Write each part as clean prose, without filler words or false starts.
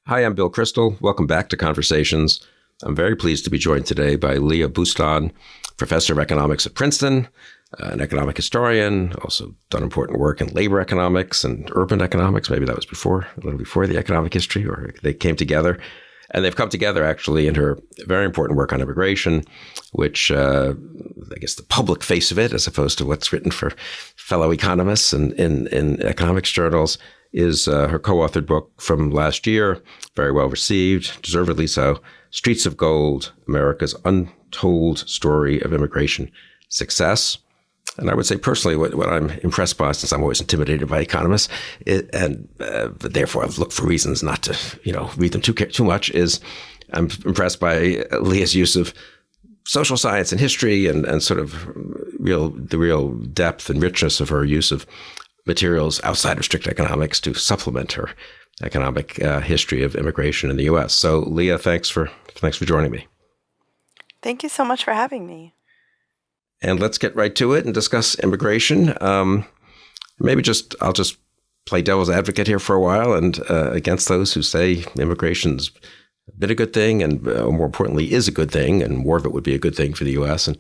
Hi, I'm Bill Crystal. Welcome back to Conversations. I'm very pleased to be joined today by Leah Boustan, professor of economics at Princeton, an economic historian, also done important work in labor economics and urban economics. Maybe that was a little before the economic history, or they came together. And they've come together actually in her very important work on immigration, which I guess the public face of it, as opposed to what's written for fellow economists and in economics journals, is her co-authored book from last year, very well received, deservedly so, Streets of Gold, America's Untold Story of Immigration Success. And I would say personally, what I'm impressed by, since I'm always intimidated by economists, but therefore I've looked for reasons not to, read them too much, is I'm impressed by Leah's use of social science and history and sort of the real depth and richness of her use of materials outside of strict economics to supplement her economic history of immigration in the U.S. So, Leah, thanks for joining me. Thank you so much for having me. And let's get right to it and discuss immigration. I'll just play devil's advocate here for a while and against those who say immigration's been a good thing and more importantly is a good thing and more of it would be a good thing for the U.S. And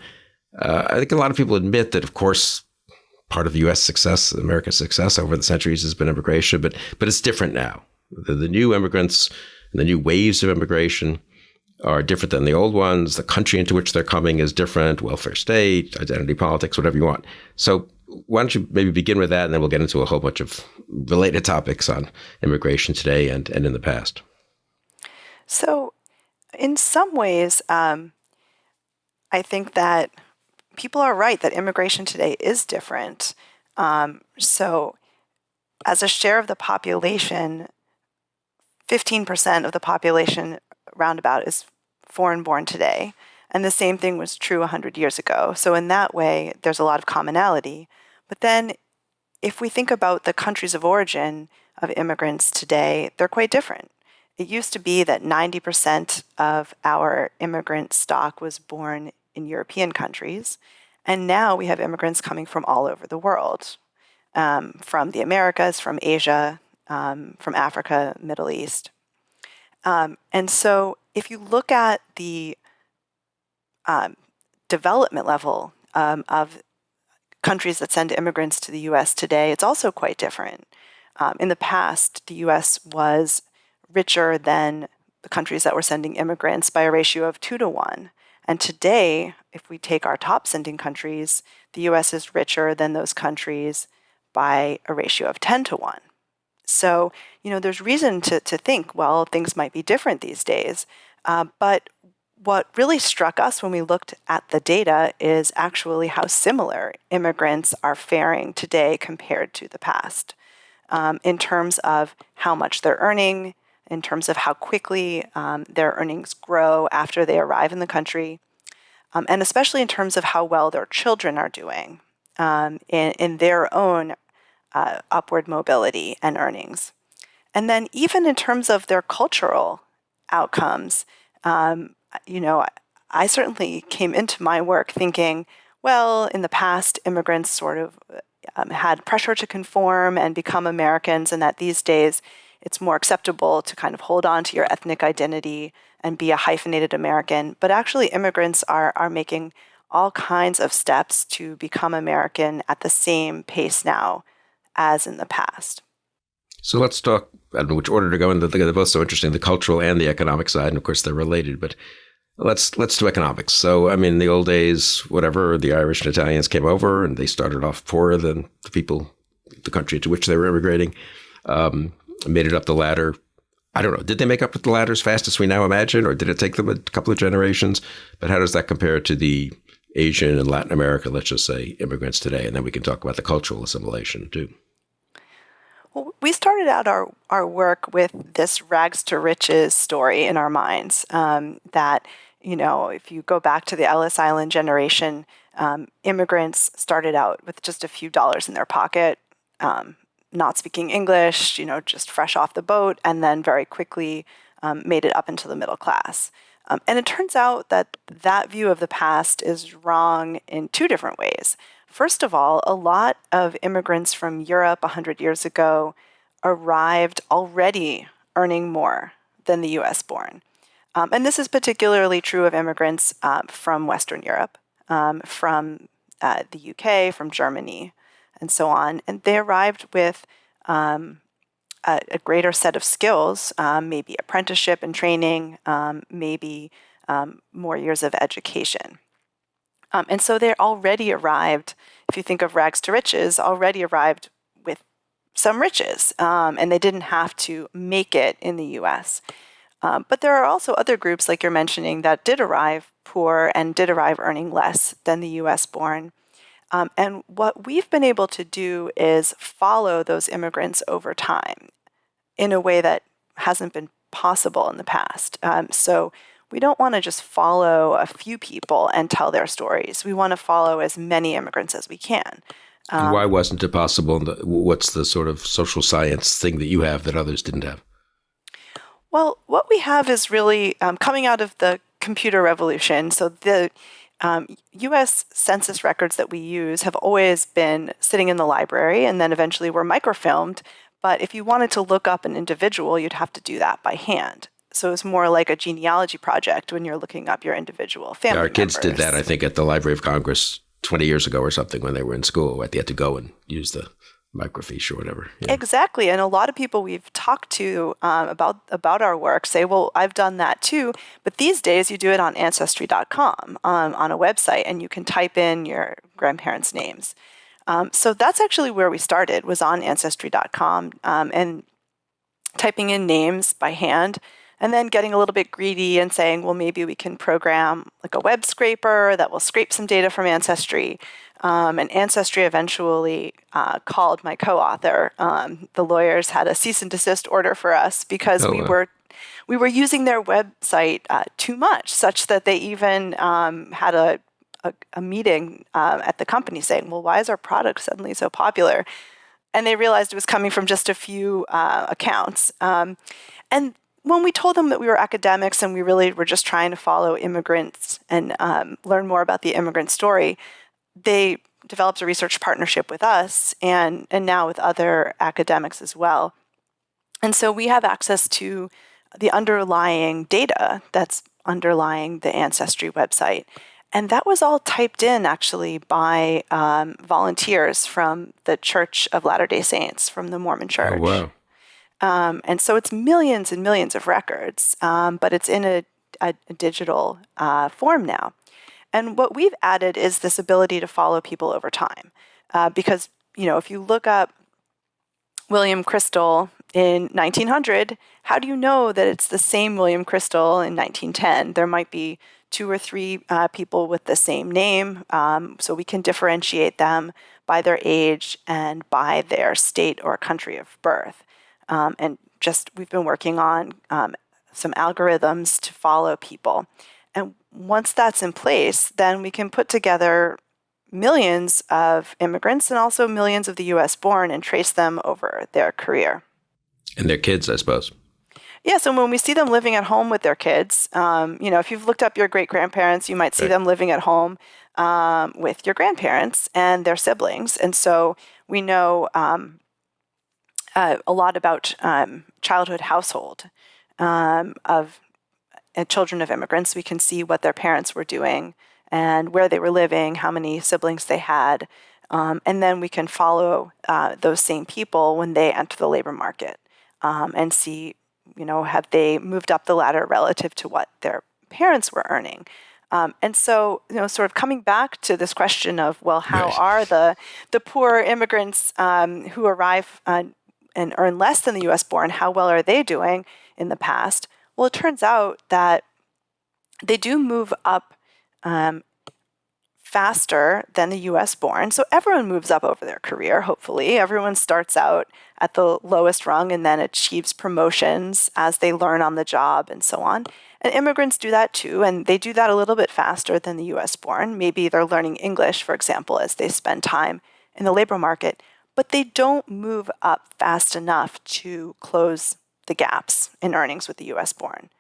I think a lot of people admit that, of course, part of U.S. success, America's success over the centuries has been immigration, but it's different now. The new immigrants and the new waves of immigration are different than the old ones. The country into which they're coming is different, welfare state, identity politics, whatever you want. So why don't you maybe begin with that, and then we'll get into a whole bunch of related topics on immigration today and in the past. So in some ways, I think that people are right that immigration today is different. So as a share of the population, 15% of the population roundabout is foreign-born today. And the same thing was true 100 years ago. So in that way, there's a lot of commonality. But then if we think about the countries of origin of immigrants today, they're quite different. It used to be that 90% of our immigrant stock was born in European countries. And now we have immigrants coming from all over the world, from the Americas, from Asia, from Africa, Middle East. And so if you look at the development level of countries that send immigrants to the U.S. today, it's also quite different. In the past, the U.S. was richer than the countries that were sending immigrants by a ratio of 2-to-1. And today, if we take our top sending countries, the U.S. is richer than those countries by a ratio of 10-to-1. So, there's reason to think, well, things might be different these days. But what really struck us when we looked at the data is actually how similar immigrants are faring today compared to the past, in terms of how much they're earning, in terms of how quickly their earnings grow after they arrive in the country, and especially in terms of how well their children are doing in their own upward mobility and earnings. And then even in terms of their cultural outcomes, I certainly came into my work thinking, well, in the past, immigrants sort of had pressure to conform and become Americans, and that these days it's more acceptable to kind of hold on to your ethnic identity and be a hyphenated American. But actually, immigrants are making all kinds of steps to become American at the same pace now as in the past. So let's talk, I don't know which order to go in. They're both so interesting, the cultural and the economic side. And of course, they're related. But let's do economics. So, in the old days, whatever, the Irish and Italians came over and they started off poorer than the country to which they were immigrating. Made it up the ladder. I don't know. Did they make up the ladder as fast as we now imagine, or did it take them a couple of generations? But how does that compare to the Asian and Latin America, let's just say, immigrants today? And then we can talk about the cultural assimilation too. Well, we started out our work with this rags to riches story in our minds, that, if you go back to the Ellis Island generation, immigrants started out with just a few dollars in their pocket, not speaking English, just fresh off the boat, and then very quickly made it up into the middle class. And it turns out that that view of the past is wrong in two different ways. First of all, a lot of immigrants from Europe 100 years ago arrived already earning more than the US born. And this is particularly true of immigrants from Western Europe, from the UK, from Germany, and so on. And they arrived with a greater set of skills, maybe apprenticeship and training, maybe more years of education. And so they already arrived, if you think of rags to riches, already arrived with some riches, and they didn't have to make it in the US. But there are also other groups, like you're mentioning, that did arrive poor and did arrive earning less than the US born. And what we've been able to do is follow those immigrants over time in a way that hasn't been possible in the past. So we don't want to just follow a few people and tell their stories. We want to follow as many immigrants as we can. And why wasn't it possible? What's the sort of social science thing that you have that others didn't have? Well, what we have is really coming out of the computer revolution. So the U.S. census records that we use have always been sitting in the library and then eventually were microfilmed. But if you wanted to look up an individual, you'd have to do that by hand. So it's more like a genealogy project when you're looking up your individual family members. Our kids did that, I think, at the Library of Congress 20 years ago or something when they were in school. They had to go and use the microfiche or whatever. Yeah. Exactly. And a lot of people we've talked to about our work say, well, I've done that too. But these days you do it on Ancestry.com on a website, and you can type in your grandparents' names. So that's actually where we started, was on Ancestry.com and typing in names by hand, and then getting a little bit greedy and saying, well, maybe we can program like a web scraper that will scrape some data from Ancestry. And Ancestry eventually called my co-author. The lawyers had a cease and desist order for us because we were using their website too much, such that they even had a meeting at the company saying, well, why is our product suddenly so popular? And they realized it was coming from just a few accounts. And when we told them that we were academics and we really were just trying to follow immigrants and learn more about the immigrant story, they developed a research partnership with us and now with other academics as well. And so we have access to the underlying data that's underlying the Ancestry website. And that was all typed in, actually, by volunteers from the Church of Latter-day Saints, from the Mormon Church. Oh, wow. And so it's millions and millions of records, but it's in a digital form now. And what we've added is this ability to follow people over time. Because, if you look up William Crystal in 1900, how do you know that it's the same William Crystal in 1910? There might be 2 or 3 people with the same name, so we can differentiate them by their age and by their state or country of birth. And we've been working on some algorithms to follow people. And once that's in place, then we can put together millions of immigrants and also millions of the U.S. born and trace them over their career. And their kids, I suppose. Yeah, so when we see them living at home with their kids, if you've looked up your great-grandparents, you might see them living at home with your grandparents and their siblings. And so we know a lot about childhood household of children of immigrants. We can see what their parents were doing and where they were living, how many siblings they had. And then we can follow those same people when they enter the labor market and see, have they moved up the ladder relative to what their parents were earning. And so, sort of coming back to this question of, well, how are the poor immigrants who arrive and earn less than the U.S. born, how well are they doing in the past? Well, it turns out that they do move up faster than the U.S. born. So everyone moves up over their career, hopefully. Everyone starts out at the lowest rung and then achieves promotions as they learn on the job and so on. And immigrants do that too, and they do that a little bit faster than the U.S. born. Maybe they're learning English, for example, as they spend time in the labor market, but they don't move up fast enough to close the gaps in earnings with the U.S. born.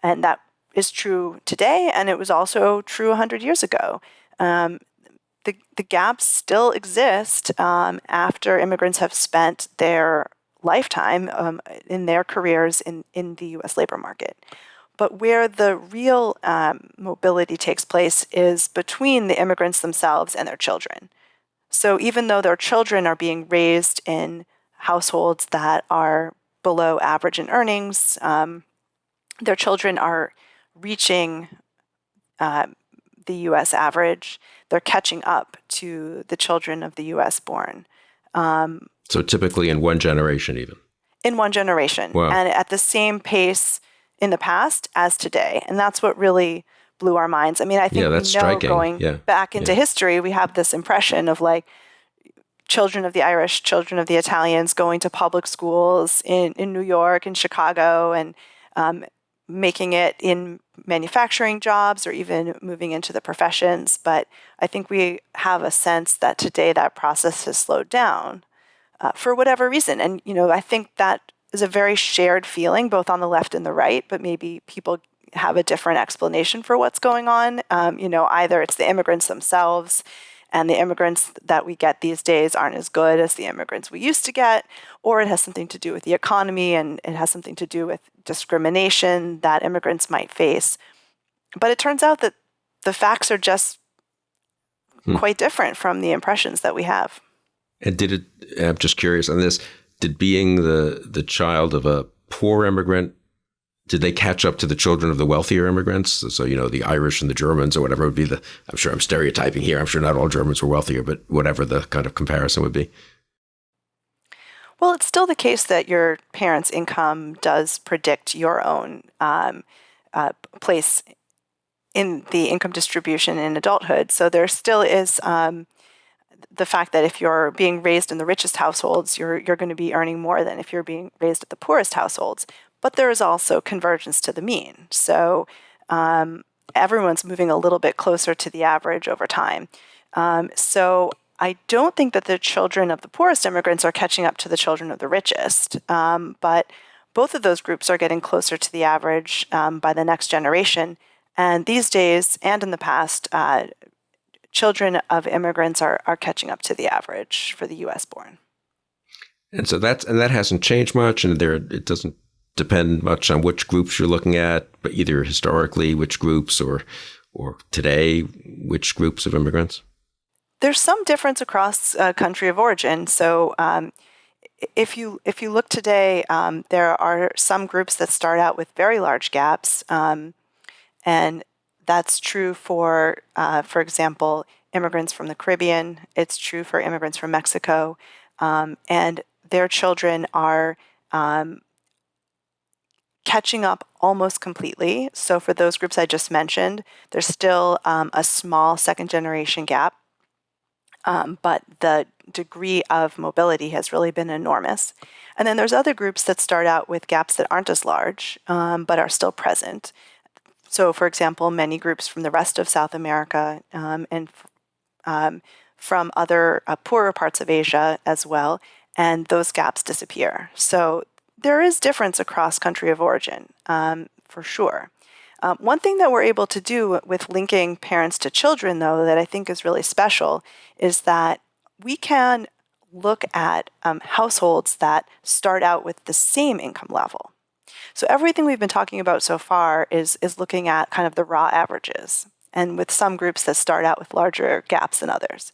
And that is true today, and it was also true 100 years ago. The gaps still exist after immigrants have spent their lifetime in their careers in the U.S. labor market. But where the real mobility takes place is between the immigrants themselves and their children. So even though their children are being raised in households that are below average in earnings, their children are reaching the U.S. average. They're catching up to the children of the U.S. born. So typically in one generation even? In one generation. Wow. And at the same pace in the past as today. And that's what really blew our minds. I mean, I think we know striking. going back into history, we have this impression of like children of the Irish, children of the Italians going to public schools in New York and Chicago and making it in manufacturing jobs or even moving into the professions. But I think we have a sense that today that process has slowed down for whatever reason. And, I think that is a very shared feeling both on the left and the right, but maybe people have a different explanation for what's going on. Either it's the immigrants themselves, and the immigrants that we get these days aren't as good as the immigrants we used to get, or it has something to do with the economy and it has something to do with discrimination that immigrants might face. But it turns out that the facts are just quite different from the impressions that we have. And I'm just curious on this, did being the child of a poor immigrant, did they catch up to the children of the wealthier immigrants? So, the Irish and the Germans or whatever would be I'm sure I'm stereotyping here. I'm sure not all Germans were wealthier, but whatever the kind of comparison would be. Well, it's still the case that your parents' income does predict your own place in the income distribution in adulthood. So there still is the fact that if you're being raised in the richest households, you're going to be earning more than if you're being raised at the poorest households. But there is also convergence to the mean. So everyone's moving a little bit closer to the average over time. So I don't think that the children of the poorest immigrants are catching up to the children of the richest. But both of those groups are getting closer to the average by the next generation. And these days, and in the past, children of immigrants are catching up to the average for the U.S. born. And so that hasn't changed much, and it doesn't depend much on which groups you're looking at, but either historically which groups or today which groups of immigrants. There's some difference across country of origin. So if you look today, there are some groups that start out with very large gaps, and that's true for example, immigrants from the Caribbean. It's true for immigrants from Mexico, and their children are catching up almost completely. So for those groups I just mentioned, there's still a small second-generation gap, but the degree of mobility has really been enormous. And then there's other groups that start out with gaps that aren't as large, but are still present. So, for example, many groups from the rest of South America and from other poorer parts of Asia as well, and those gaps disappear. So there is difference across country of origin, for sure. One thing that we're able to do with linking parents to children, though, that I think is really special, is that we can look at households that start out with the same income level. So everything we've been talking about so far is looking at kind of the raw averages, and with some groups that start out with larger gaps than others.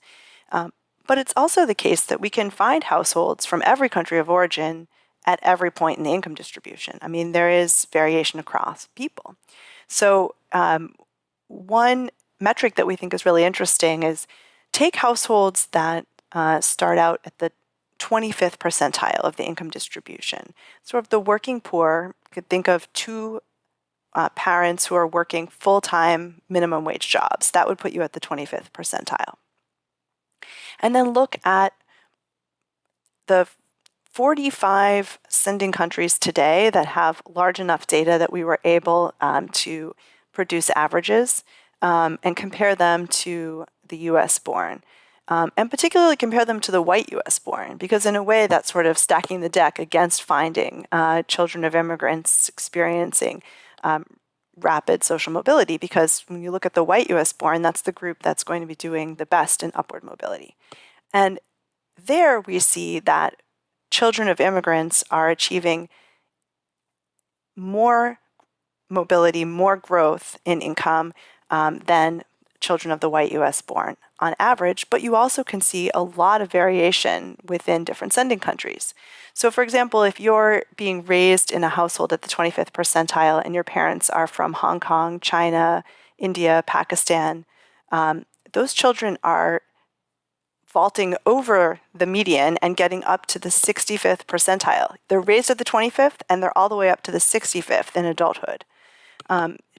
But it's also the case that we can find households from every country of origin at every point in the income distribution. I mean, there is variation across people. So one metric that we think is really interesting is take households that start out at the 25th percentile of the income distribution. Sort of the working poor, you could think of two parents who are working full-time minimum wage jobs. That would put you at the 25th percentile. And then look at the 45 sending countries today that have large enough data that we were able to produce averages and compare them to the US born. And particularly compare them to the white US born, because in a way that's sort of stacking the deck against finding children of immigrants experiencing rapid social mobility, because when you look at the white US born, that's the group that's going to be doing the best in upward mobility. And there we see that children of immigrants are achieving more mobility, more growth in income than children of the white U.S. born on average, but you also can see a lot of variation within different sending countries. So for example, if you're being raised in a household at the 25th percentile and your parents are from Hong Kong, China, India, Pakistan, those children are vaulting over the median and getting up to the 65th percentile. They're raised at the 25th and they're all the way up to the 65th in adulthood.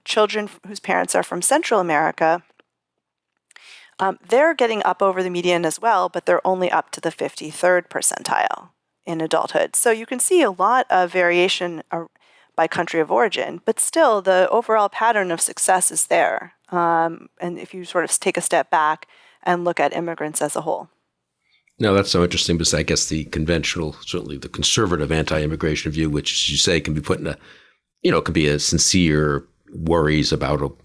Children whose parents are from Central America, they're getting up over the median as well, but they're only up to the 53rd percentile in adulthood. So you can see a lot of variation by country of origin, but still the overall pattern of success is there. And if you sort of take a step back and look at immigrants as a whole. No, that's so interesting because I guess the conventional, certainly the conservative anti-immigration view, which, as you say, can be put in a, can be a sincere worries about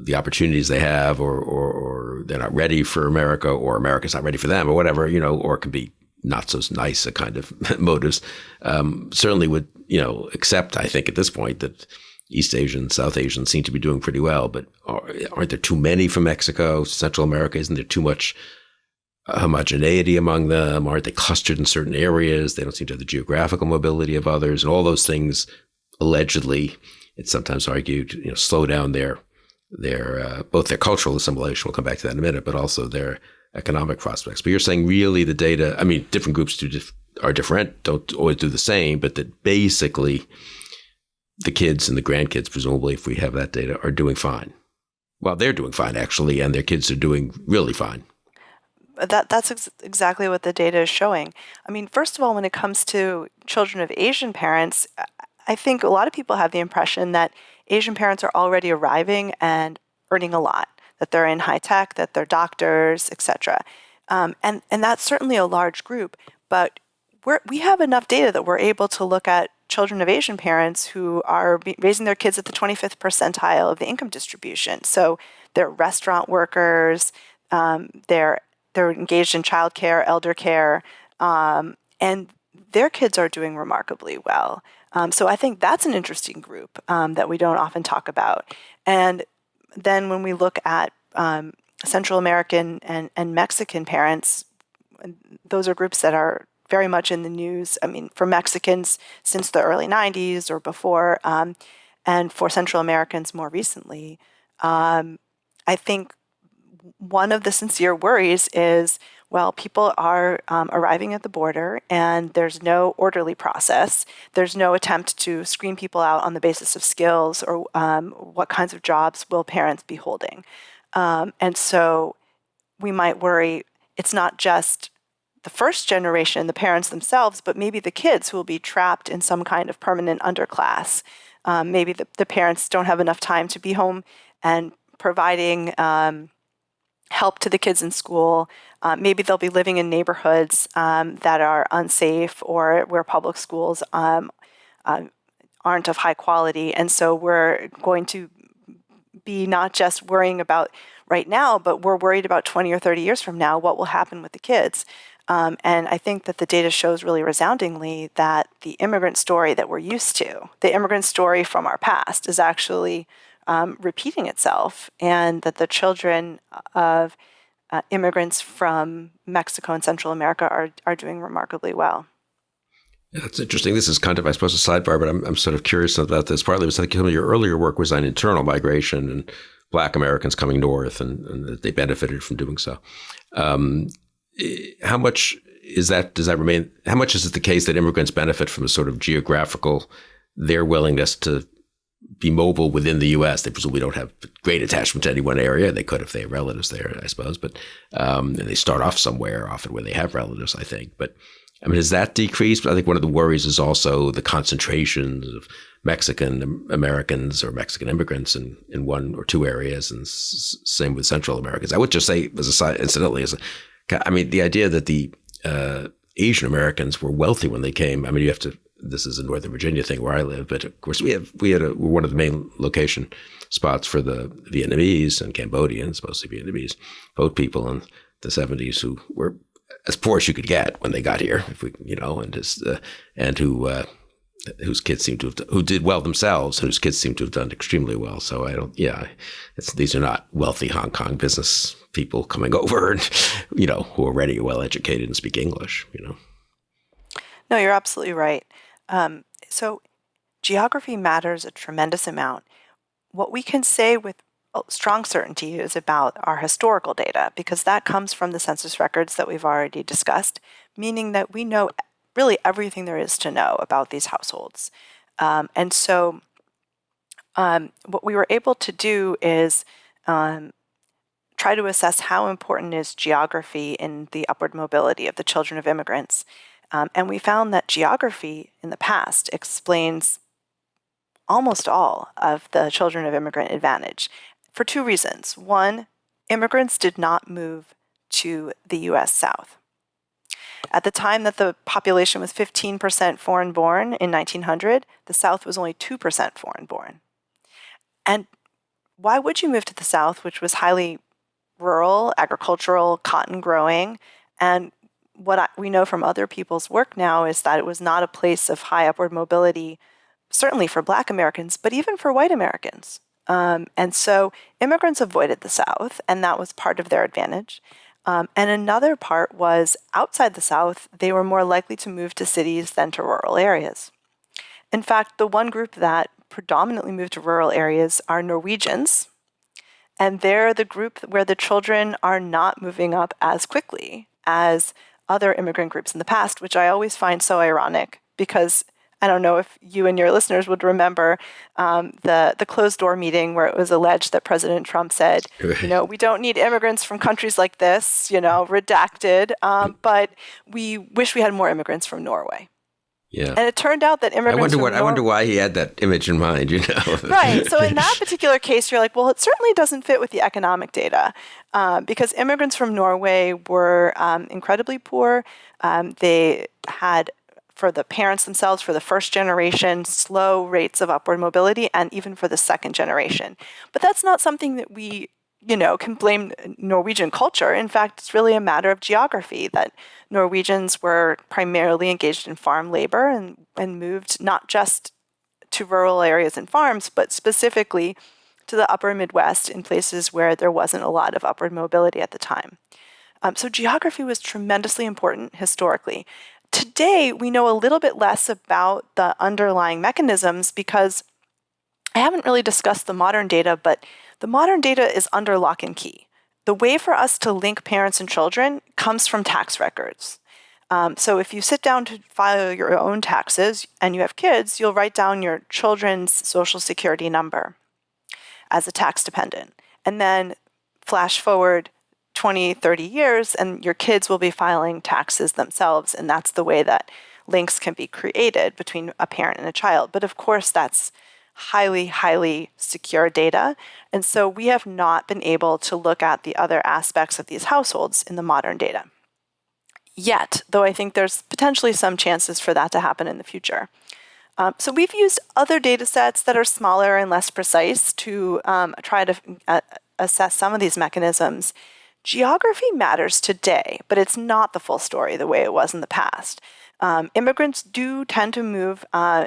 the opportunities they have, or they're not ready for America, or America's not ready for them, or whatever, or it can be not so nice a kind of motives. Certainly would, accept, I think, at this point that East Asians, South Asians seem to be doing pretty well, but aren't there too many from Mexico, Central America? Isn't there too much homogeneity among them? Aren't they clustered in certain areas? They don't seem to have the geographical mobility of others, and all those things, allegedly, it's sometimes argued, slow down their both their cultural assimilation, we'll come back to that in a minute, but also their economic prospects. But you're saying really the data, different groups are different, don't always do the same, but that basically the kids and the grandkids, presumably, if we have that data, are doing fine. Well, they're doing fine, actually, and their kids are doing really fine. That's exactly what the data is showing. First of all, when it comes to children of Asian parents, I think a lot of people have the impression that Asian parents are already arriving and earning a lot, that they're in high tech, that they're doctors, etc. And that's certainly a large group, but we have enough data that we're able to look at children of Asian parents who are raising their kids at the 25th percentile of the income distribution. So they're restaurant workers, they're engaged in childcare, elder care, and their kids are doing remarkably well. So I think that's an interesting group that we don't often talk about. And then when we look at Central American and Mexican parents, those are groups that are very much in the news. For Mexicans since the early 90s or before, and for Central Americans more recently. I think one of the sincere worries is, well, people are arriving at the border and there's no orderly process. There's no attempt to screen people out on the basis of skills or what kinds of jobs will parents be holding. And so we might worry it's not just the first generation, the parents themselves, but maybe the kids who will be trapped in some kind of permanent underclass. Maybe the parents don't have enough time to be home and providing help to the kids in school. Maybe they'll be living in neighborhoods that are unsafe or where public schools aren't of high quality. And so we're going to be not just worrying about right now, but we're worried about 20 or 30 years from now, what will happen with the kids. And I think that the data shows really resoundingly that the immigrant story that we're used to, the immigrant story from our past, is actually repeating itself, and that the children of immigrants from Mexico and Central America are doing remarkably well. Yeah, that's interesting. This is kind of, I suppose, a sidebar, but I'm sort of curious about this. Partly because some of your earlier work was on internal migration and Black Americans coming north, and that they benefited from doing so. How much is that? Does that remain? How much is it the case that immigrants benefit from a sort of geographical, their willingness to be mobile within the U.S.? They presumably don't have great attachment to any one area. They could if they have relatives there, I suppose. But and they start off somewhere, often where they have relatives, I think. But has that decreased? I think one of the worries is also the concentrations of Mexican Americans or Mexican immigrants in one or two areas, and same with Central Americans. I would just say, as a side, incidentally, the idea that the Asian Americans were wealthy when they came. You have to. This is a Northern Virginia thing where I live, but of course we're one of the main location spots for the Vietnamese and Cambodians, mostly Vietnamese boat people in the 70s who were as poor as you could get when they got here, if we, and whose kids seem to have who did well themselves, and whose kids seem to have done extremely well. So these are not wealthy Hong Kong business people coming over and, who are already well educated and speak English, No, you're absolutely right. So geography matters a tremendous amount. What we can say with strong certainty is about our historical data, because that comes from the census records that we've already discussed, meaning that we know really everything there is to know about these households. And so what we were able to do is try to assess how important is geography in the upward mobility of the children of immigrants. And we found that geography in the past explains almost all of the children of immigrant advantage for two reasons. One, immigrants did not move to the U.S. South. At the time that the population was 15% foreign-born in 1900, the South was only 2% foreign-born. And why would you move to the South, which was highly rural, agricultural, cotton growing? And what we know from other people's work now is that it was not a place of high upward mobility, certainly for Black Americans, but even for white Americans. And so immigrants avoided the South, and that was part of their advantage. And another part was outside the South, they were more likely to move to cities than to rural areas. In fact, the one group that predominantly moved to rural areas are Norwegians, and they're the group where the children are not moving up as quickly as other immigrant groups in the past, which I always find so ironic, because I don't know if you and your listeners would remember the closed-door meeting where it was alleged that President Trump said, we don't need immigrants from countries like this, redacted, but we wish we had more immigrants from Norway. Yeah. And it turned out that immigrants I wonder why he had that image in mind, Right. So in that particular case, you're like, well, it certainly doesn't fit with the economic data, because immigrants from Norway were incredibly poor. They had, for the parents themselves, for the first generation, slow rates of upward mobility, and even for the second generation. But that's not something that we, can blame Norwegian culture. In fact, it's really a matter of geography, that Norwegians were primarily engaged in farm labor and moved not just to rural areas and farms, but specifically to the upper Midwest in places where there wasn't a lot of upward mobility at the time. So geography was tremendously important historically. Today, we know a little bit less about the underlying mechanisms, because I haven't really discussed the modern data, but the modern data is under lock and key. The way for us to link parents and children comes from tax records. So if you sit down to file your own taxes and you have kids, you'll write down your children's Social Security number as a tax dependent. And then flash forward 20, 30 years, and your kids will be filing taxes themselves. And that's the way that links can be created between a parent and a child. But of course, that's highly, highly secure data. And so we have not been able to look at the other aspects of these households in the modern data yet, though I think there's potentially some chances for that to happen in the future. So we've used other data sets that are smaller and less precise to try to assess some of these mechanisms. Geography matters today, but it's not the full story the way it was in the past. Immigrants do tend to move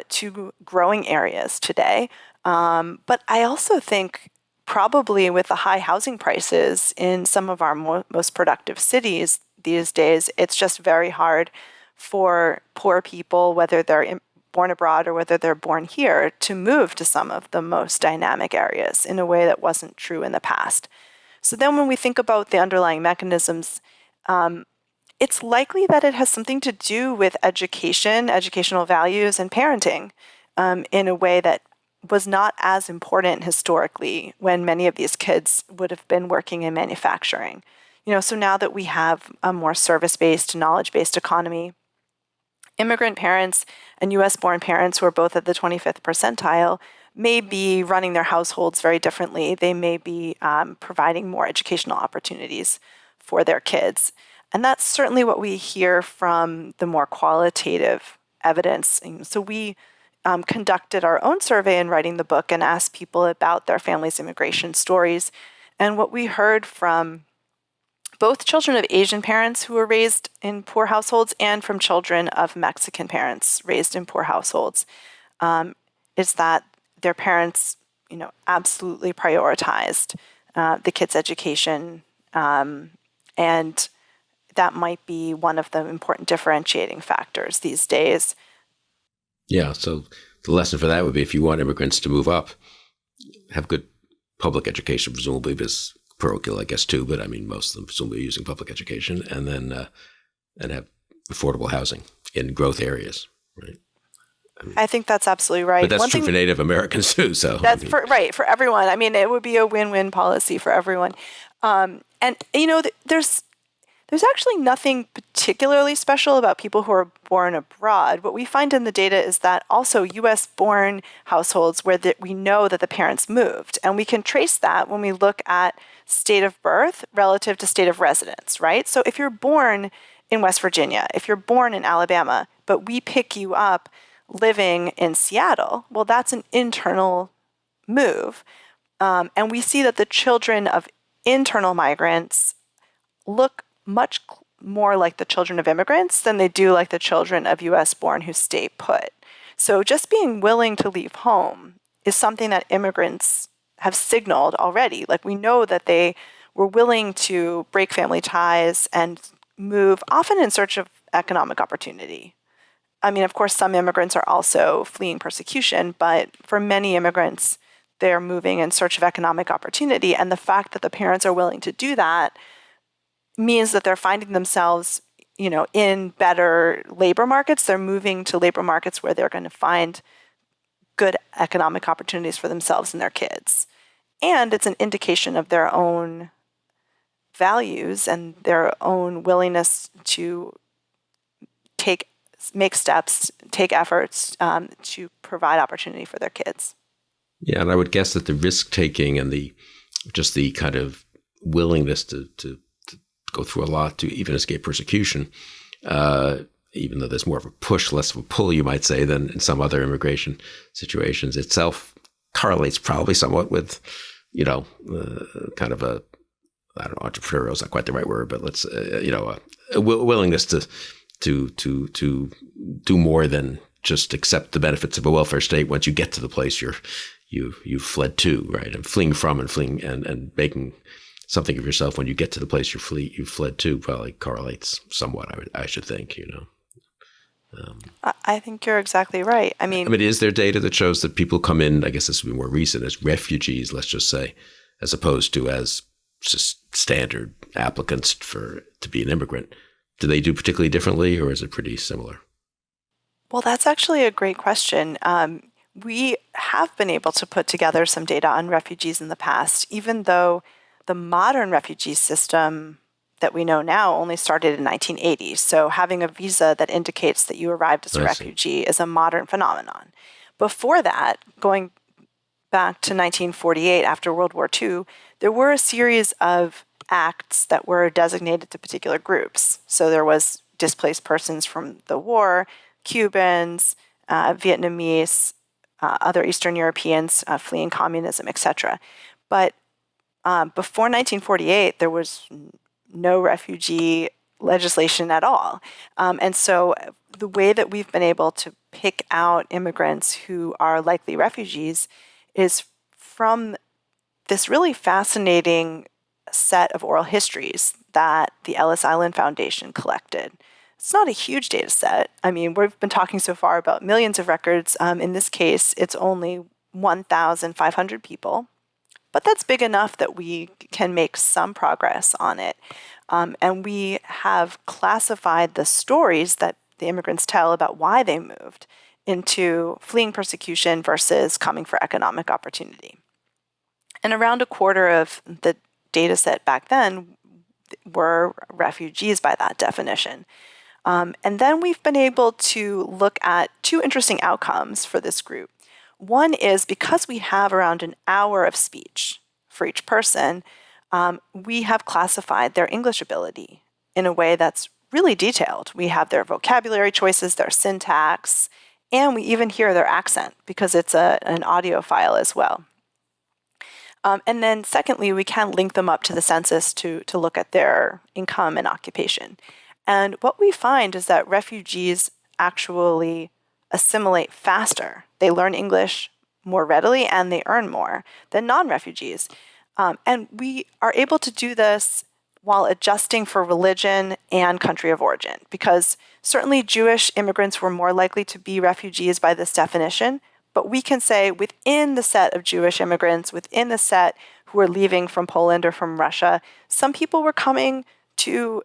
to growing areas today, but I also think probably with the high housing prices in some of our most productive cities these days, it's just very hard for poor people, whether they're born abroad or whether they're born here, to move to some of the most dynamic areas in a way that wasn't true in the past. So then when we think about the underlying mechanisms, it's likely that it has something to do with education, educational values, and parenting in a way that was not as important historically when many of these kids would have been working in manufacturing. So now that we have a more service-based, knowledge-based economy, immigrant parents and U.S.-born parents who are both at the 25th percentile may be running their households very differently. They may be providing more educational opportunities for their kids. And that's certainly what we hear from the more qualitative evidence. And so we conducted our own survey in writing the book and asked people about their family's immigration stories. And what we heard from both children of Asian parents who were raised in poor households and from children of Mexican parents raised in poor households, is that their parents, absolutely prioritized the kids' education, and that might be one of the important differentiating factors these days. Yeah, so the lesson for that would be if you want immigrants to move up, have good public education, presumably this parochial, I guess, too, but I mean, most of them presumably are using public education, and then and have affordable housing in growth areas, right? I think that's absolutely right. But that's true for Native Americans too. So that's for everyone. I mean, it would be a win-win policy for everyone. There's actually nothing particularly special about people who are born abroad. What we find in the data is that also U.S.-born households where we know that the parents moved, and we can trace that when we look at state of birth relative to state of residence, right? So if you're born in West Virginia, if you're born in Alabama, but we pick you up living in Seattle, well, that's an internal move. And we see that the children of internal migrants look much more like the children of immigrants than they do like the children of U.S.-born who stay put. So just being willing to leave home is something that immigrants have signaled already. Like, we know that they were willing to break family ties and move, often in search of economic opportunity. I mean, of course, some immigrants are also fleeing persecution, but for many immigrants, they're moving in search of economic opportunity. And the fact that the parents are willing to do that means that they're finding themselves, in better labor markets. They're moving to labor markets where they're going to find good economic opportunities for themselves and their kids. And it's an indication of their own values and their own willingness to make steps, take efforts to provide opportunity for their kids. Yeah, and I would guess that the risk-taking and the kind of willingness to go through a lot to even escape persecution, even though there's more of a push, less of a pull, you might say, than in some other immigration situations, itself correlates probably somewhat with, kind of a, I don't know, entrepreneurial is not quite the right word, but let's, a willingness to do more than just accept the benefits of a welfare state once you get to the place you've fled to, right? And fleeing from and making something of yourself when you get to the place you've fled to probably correlates somewhat, I should think, I think you're exactly right. I mean, is there data that shows that people come in, I guess this would be more recent, as refugees, let's just say, as opposed to as just standard applicants to be an immigrant? Do they do particularly differently, or is it pretty similar? Well, that's actually a great question. We have been able to put together some data on refugees in the past, even though the modern refugee system that we know now only started in 1980. So having a visa that indicates that you arrived as a refugee is a modern phenomenon. Before that, going back to 1948, after World War II, there were a series of acts that were designated to particular groups. So there was displaced persons from the war, Cubans, Vietnamese, other Eastern Europeans fleeing communism, etc. But before 1948, there was no refugee legislation at all. And so the way that we've been able to pick out immigrants who are likely refugees is from this really fascinating set of oral histories that the Ellis Island Foundation collected. It's not a huge data set. I mean, we've been talking so far about millions of records. In this case, it's only 1,500 people. But that's big enough that we can make some progress on it. And we have classified the stories that the immigrants tell about why they moved into fleeing persecution versus coming for economic opportunity. And around a quarter of the data set back then were refugees by that definition. And then we've been able to look at two interesting outcomes for this group. One is because we have around an hour of speech for each person, we have classified their English ability in a way that's really detailed. We have their vocabulary choices, their syntax, and we even hear their accent because it's an audio file as well. And then secondly, we can link them up to the census to look at their income and occupation. And what we find is that refugees actually assimilate faster. They learn English more readily and they earn more than non-refugees. And we are able to do this while adjusting for religion and country of origin, because certainly Jewish immigrants were more likely to be refugees by this definition. But we can say within the set of Jewish immigrants, within the set who were leaving from Poland or from Russia, some people were coming to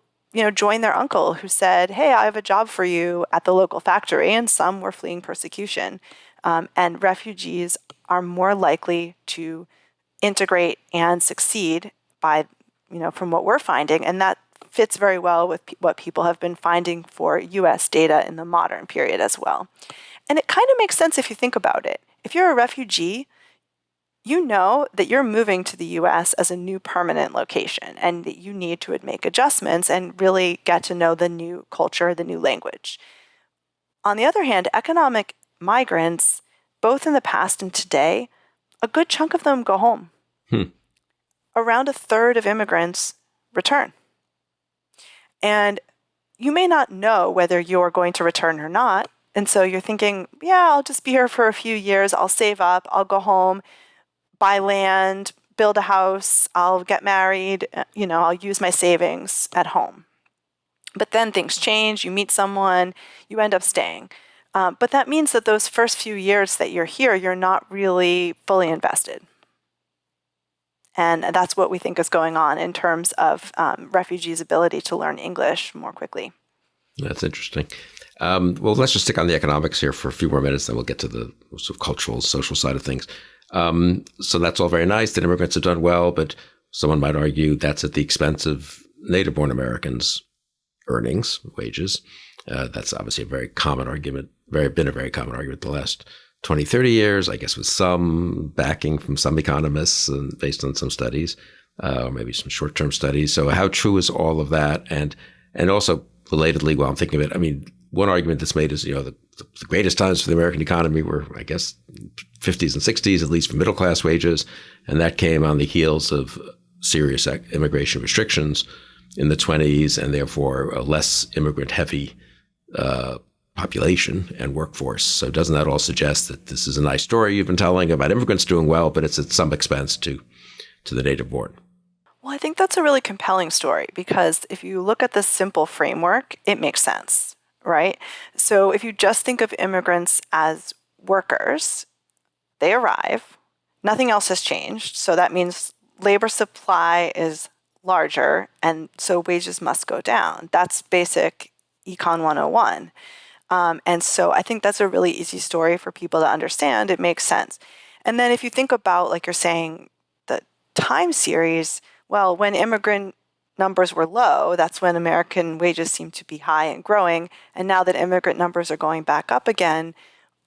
join their uncle who said, hey, I have a job for you at the local factory, and some were fleeing persecution. And refugees are more likely to integrate and succeed from what we're finding. And that fits very well with what people have been finding for US data in the modern period as well. And it kind of makes sense if you think about it. If you're a refugee, you know that you're moving to the US as a new permanent location and that you need to make adjustments and really get to know the new culture, the new language. On the other hand, economic migrants, both in the past and today, a good chunk of them go home. Around a third of immigrants return. And you may not know whether you're going to return or not. And so you're thinking, yeah, I'll just be here for a few years. I'll save up. I'll go home, buy land, build a house. I'll get married. I'll use my savings at home. But then things change. You meet someone. You end up staying. But that means that those first few years that you're here, you're not really fully invested. And that's what we think is going on in terms of refugees' ability to learn English more quickly. That's interesting. Well, let's just stick on the economics here for a few more minutes, then we'll get to the sort of cultural, social side of things. So that's all very nice that immigrants have done well, but someone might argue that's at the expense of native-born Americans' earnings, wages. That's obviously a very common argument, been a very common argument the last 20, 30 years, I guess, with some backing from some economists and based on some studies, or maybe some short-term studies. So how true is all of that? And also, relatedly, while I'm thinking of it, one argument that's made is, the greatest times for the American economy were, I guess, 50s and 60s, at least for middle-class wages. And that came on the heels of serious immigration restrictions in the 20s, and therefore a less immigrant-heavy population and workforce. So doesn't that all suggest that this is a nice story you've been telling about immigrants doing well, but it's at some expense to the native-born? Well, I think that's a really compelling story because if you look at this simple framework, it makes sense, right? So if you just think of immigrants as workers, they arrive, nothing else has changed. So that means labor supply is larger, and so wages must go down. That's basic Econ 101. And so I think that's a really easy story for people to understand. It makes sense. And then if you think about, like you're saying, the time series, well, when immigrant numbers were low, that's when American wages seemed to be high and growing. And now that immigrant numbers are going back up again,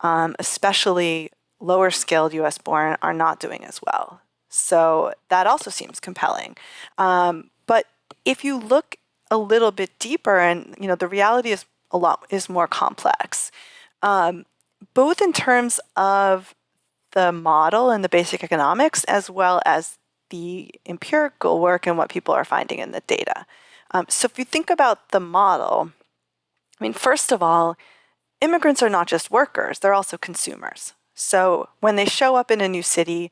especially lower skilled US born are not doing as well. So that also seems compelling. But if you look a little bit deeper, and the reality is more complex, both in terms of the model and the basic economics, as well as the empirical work and what people are finding in the data. So if you think about the model, first of all, immigrants are not just workers, they're also consumers. So when they show up in a new city,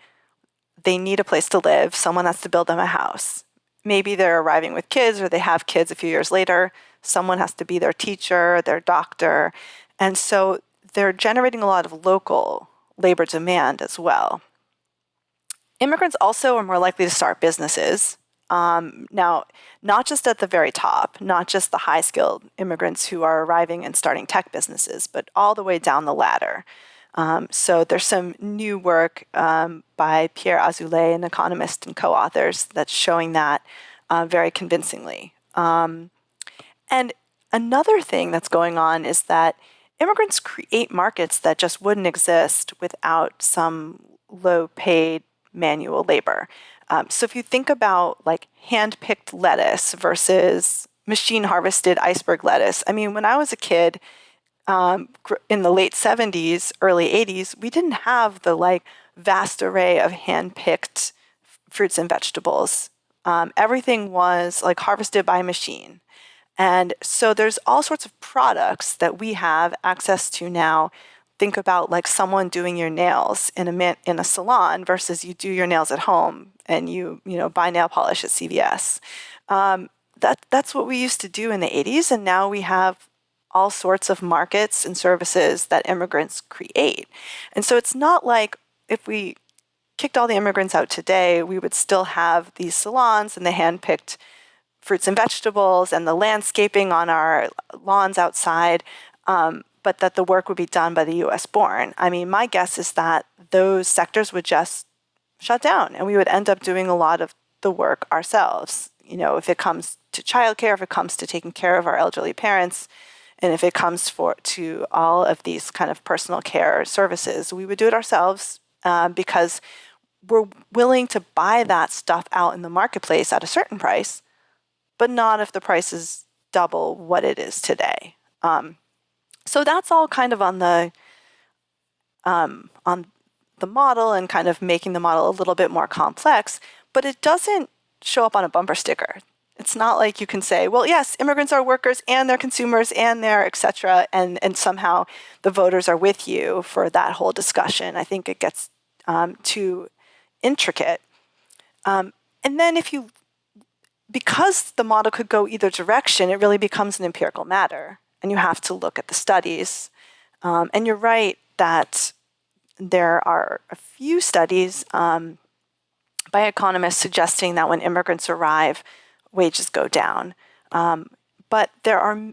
they need a place to live. Someone has to build them a house. Maybe they're arriving with kids or they have kids a few years later. Someone has to be their teacher, their doctor. And so they're generating a lot of local labor demand as well. Immigrants also are more likely to start businesses. Now, not just at the very top, not just the high-skilled immigrants who are arriving and starting tech businesses, but all the way down the ladder. So there's some new work by Pierre Azoulay, an economist and co-authors, that's showing that very convincingly. And another thing that's going on is that immigrants create markets that just wouldn't exist without some low-paid manual labor. So if you think about like hand-picked lettuce versus machine-harvested iceberg lettuce, when I was a kid, in the late 70s, early 80s, we didn't have the vast array of hand-picked fruits and vegetables. Everything was like harvested by machine. And so there's all sorts of products that we have access to now. Think about like someone doing your nails in a salon versus you do your nails at home and you buy nail polish at CVS. That's what we used to do in the 80s, and now we have all sorts of markets and services that immigrants create. And so it's not like if we kicked all the immigrants out today, we would still have these salons and the hand-picked fruits and vegetables and the landscaping on our lawns outside, but that the work would be done by the U.S. born. I mean, my guess is that those sectors would just shut down and we would end up doing a lot of the work ourselves. If it comes to childcare, if it comes to taking care of our elderly parents, and if it comes to all of these kind of personal care services, we would do it ourselves because we're willing to buy that stuff out in the marketplace at a certain price, but not if the price is double what it is today. So that's all kind of on the model and kind of making the model a little bit more complex, but it doesn't show up on a bumper sticker. It's not like you can say, well, yes, immigrants are workers and they're consumers and they're et cetera, and somehow the voters are with you for that whole discussion. I think it gets too intricate. And then because the model could go either direction, it really becomes an empirical matter, and you have to look at the studies. And you're right that there are a few studies by economists suggesting that when immigrants arrive, wages go down. But there are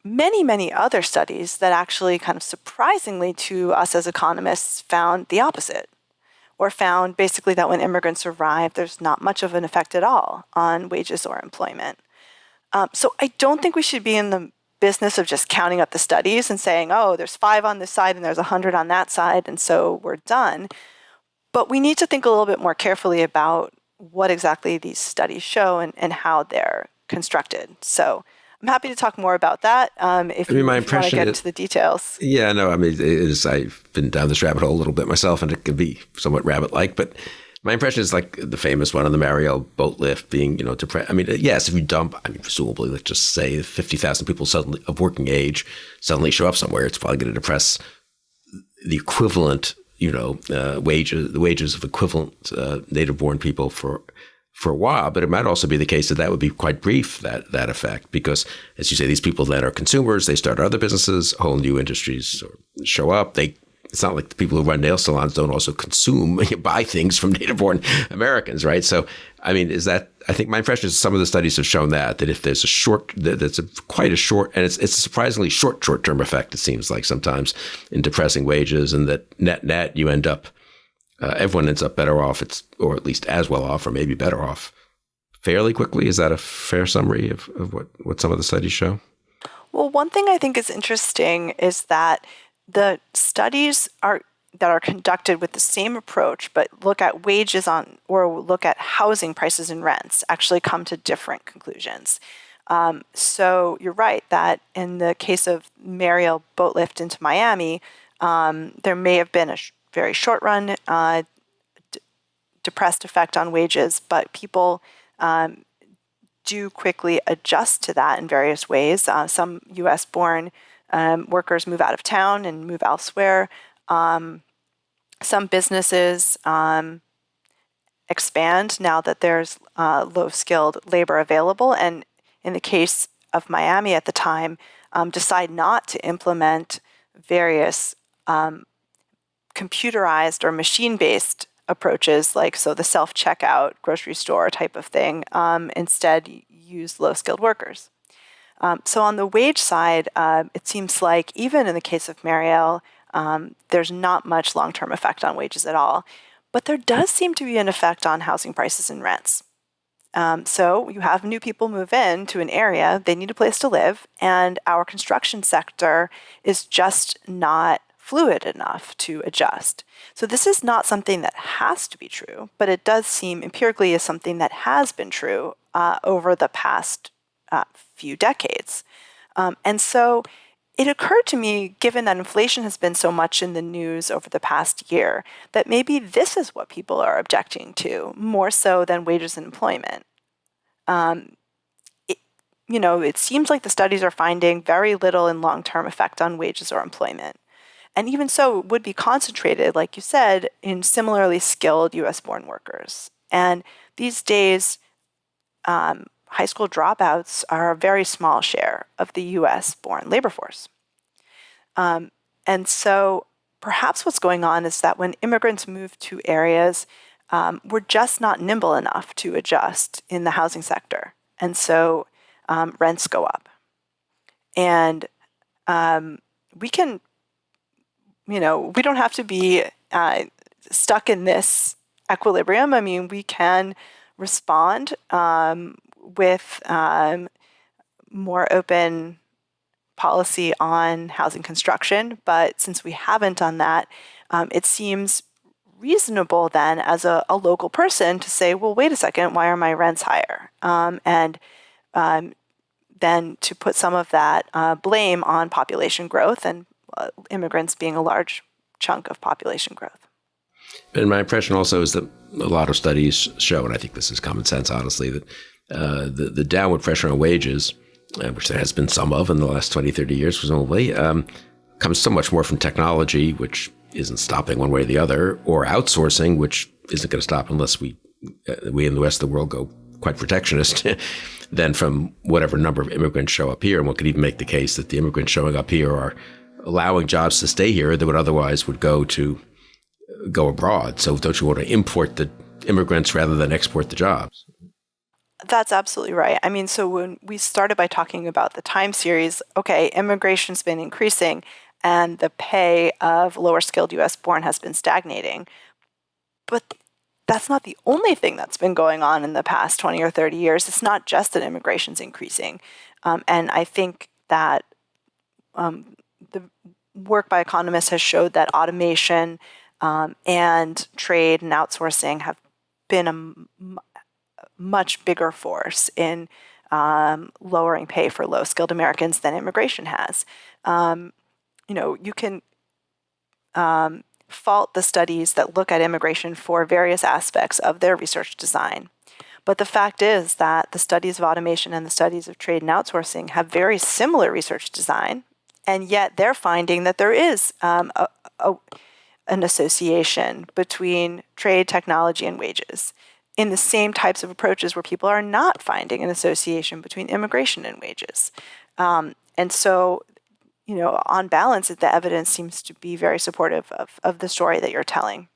many, many other studies that actually kind of surprisingly to us as economists found the opposite, or found basically that when immigrants arrive, there's not much of an effect at all on wages or employment. So I don't think we should be in the business of just counting up the studies and saying, oh, there's 5 on this side and there's 100 on that side, and so we're done. But we need to think a little bit more carefully about what exactly these studies show and how they're constructed. So I'm happy to talk more about that if you want to get into the details. Yeah, no, I mean, I've been down this rabbit hole a little bit myself, and it can be somewhat rabbit-like, but my impression is like the famous one on the Mariel boat lift being, depressed. I mean, yes, if you dump, presumably, let's just say 50,000 people suddenly of working age suddenly show up somewhere, it's probably going to depress the equivalent the wages of equivalent native-born people for a while. But it might also be the case that would be quite brief, that effect, because, as you say, these people then are consumers. They start other businesses, whole new industries show up. It's not like the people who run nail salons don't also buy things from native-born Americans, right? So, I mean, I think my impression is some of the studies have shown that if there's quite a short, and it's a surprisingly short-term effect, it seems like sometimes, in depressing wages, and that net you end up, everyone ends up better off, or at least as well off, or maybe better off fairly quickly. Is that a fair summary of what some of the studies show? Well, one thing I think is interesting is that the studies that are conducted with the same approach, but look at wages or look at housing prices and rents, actually come to different conclusions. So you're right that in the case of Mariel boat lift into Miami, there may have been a very short run depressed effect on wages, but people do quickly adjust to that in various ways. Some U.S.-born workers move out of town and move elsewhere. Some businesses expand now that there's low-skilled labor available, and in the case of Miami at the time, decide not to implement various computerized or machine-based approaches, like the self-checkout grocery store type of thing. Instead, use low-skilled workers. So on the wage side, it seems like even in the case of Mariel, there's not much long-term effect on wages at all. But there does seem to be an effect on housing prices and rents. So you have new people move in to an area, they need a place to live, and our construction sector is just not fluid enough to adjust. So this is not something that has to be true, but it does seem empirically as something that has been true over the past few decades. And so it occurred to me, given that inflation has been so much in the news over the past year, that maybe this is what people are objecting to more so than wages and employment. It seems like the studies are finding very little in long-term effect on wages or employment. And even so, it would be concentrated, like you said, in similarly skilled US-born workers. And these days, high school dropouts are a very small share of the US-born labor force. And so perhaps what's going on is that when immigrants move to areas, we're just not nimble enough to adjust in the housing sector. And so rents go up. And we can, we don't have to be stuck in this equilibrium. I mean, we can respond with more open policy on housing construction. But since we haven't done that, it seems reasonable then as a local person to say, well, wait a second, why are my rents higher? And then to put some of that blame on population growth and immigrants being a large chunk of population growth. And my impression also is that a lot of studies show, and I think this is common sense, honestly, that the downward pressure on wages, which there has been some of in the last 20, 30 years, presumably, comes so much more from technology, which isn't stopping one way or the other, or outsourcing, which isn't going to stop unless we in the rest of the world go quite protectionist, than from whatever number of immigrants show up here. And one could even make the case that the immigrants showing up here are allowing jobs to stay here that would otherwise would go abroad. So don't you want to import the immigrants rather than export the jobs? That's absolutely right. I mean, so when we started by talking about the time series, okay, immigration's been increasing and the pay of lower skilled US born has been stagnating. But that's not the only thing that's been going on in the past 20 or 30 years. It's not just that immigration's increasing. And I think that the work by economists has showed that automation and trade and outsourcing have been a much bigger force in lowering pay for low-skilled Americans than immigration has. You can fault the studies that look at immigration for various aspects of their research design. But the fact is that the studies of automation and the studies of trade and outsourcing have very similar research design, and yet they're finding that there is an association between trade, technology, and wages in the same types of approaches where people are not finding an association between immigration and wages. And so, on balance, the evidence seems to be very supportive of the story that you're telling.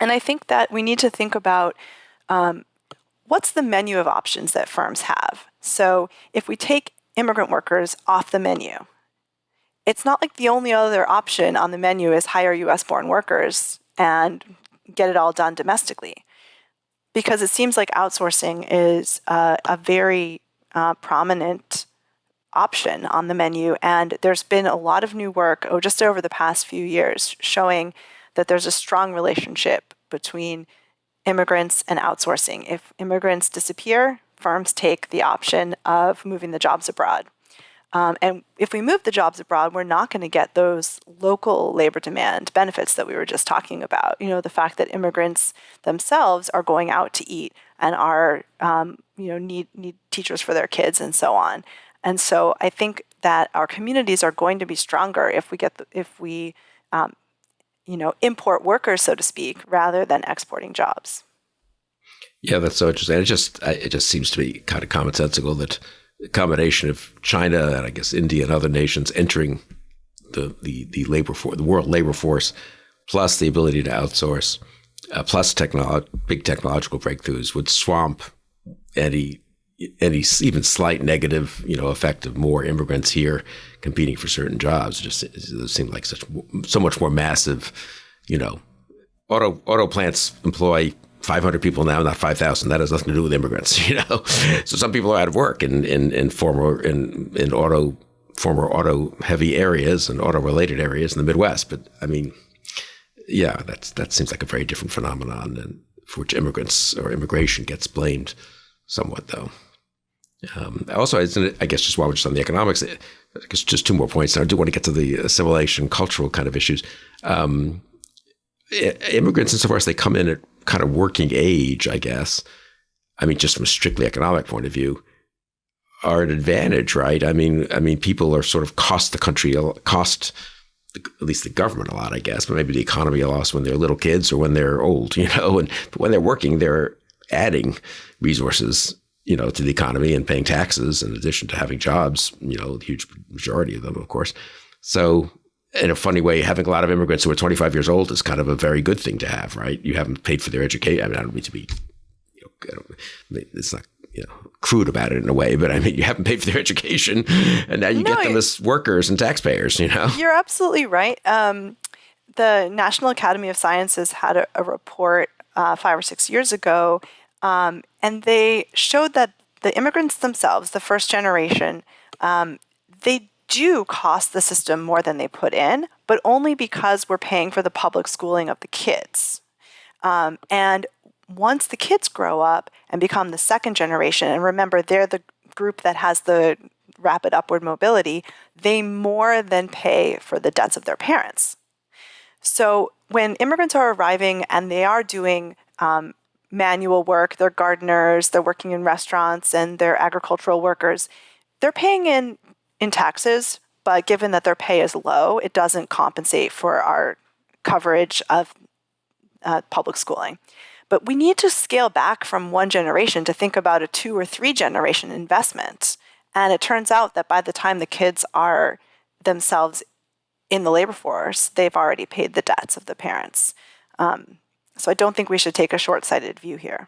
And I think that we need to think about what's the menu of options that firms have. So if we take immigrant workers off the menu, it's not like the only other option on the menu is hire US-born workers and get it all done domestically. Because it seems like outsourcing is a very prominent option on the menu. And there's been a lot of new work just over the past few years showing that there's a strong relationship between immigrants and outsourcing. If immigrants disappear, firms take the option of moving the jobs abroad. And if we move the jobs abroad, we're not going to get those local labor demand benefits that we were just talking about. The fact that immigrants themselves are going out to eat and are, need teachers for their kids and so on. And so I think that our communities are going to be stronger if we import workers, so to speak, rather than exporting jobs. Yeah, that's so interesting. It just seems to be kind of commonsensical that the combination of China and I guess India and other nations entering the labor force, the world labor force, plus the ability to outsource, plus big technological breakthroughs would swamp any even slight negative effect of more immigrants here competing for certain jobs. It seemed like so much more massive. Auto plants employ 500 people now, not 5,000. That has nothing to do with immigrants, So some people are out of work in former auto heavy areas and auto related areas in the Midwest. But I mean, yeah, that seems like a very different phenomenon, and for which immigrants or immigration gets blamed somewhat, though. Also, I guess just while we're just on the economics, I guess just two more points. And I do want to get to the assimilation, cultural kind of issues. Immigrants, insofar as they come in at kind of working age, I guess, I mean, just from a strictly economic point of view, are an advantage, right? I mean, people are sort of cost the country, cost at least the government a lot, I guess, but maybe the economy a lot when they're little kids or when they're old, but when they're working, they're adding resources, to the economy and paying taxes in addition to having jobs, the huge majority of them, of course. So in a funny way, having a lot of immigrants who are 25 years old is kind of a very good thing to have, right? You haven't paid for their education. I mean, I don't mean to be, it's not, crude about it in a way, but I mean, you haven't paid for their education and now you get them as workers and taxpayers, You're absolutely right. The National Academy of Sciences had a report 5 or 6 years ago, and they showed that the immigrants themselves, the first generation, they do cost the system more than they put in, but only because we're paying for the public schooling of the kids. And once the kids grow up and become the second generation, and remember, they're the group that has the rapid upward mobility, they more than pay for the debts of their parents. So when immigrants are arriving and they are doing manual work, they're gardeners, they're working in restaurants, and they're agricultural workers, they're paying in taxes, but given that their pay is low, it doesn't compensate for our coverage of public schooling. But we need to scale back from one generation to think about a 2 or 3 generation investment. And it turns out that by the time the kids are themselves in the labor force, they've already paid the debts of the parents. So I don't think we should take a short-sighted view here.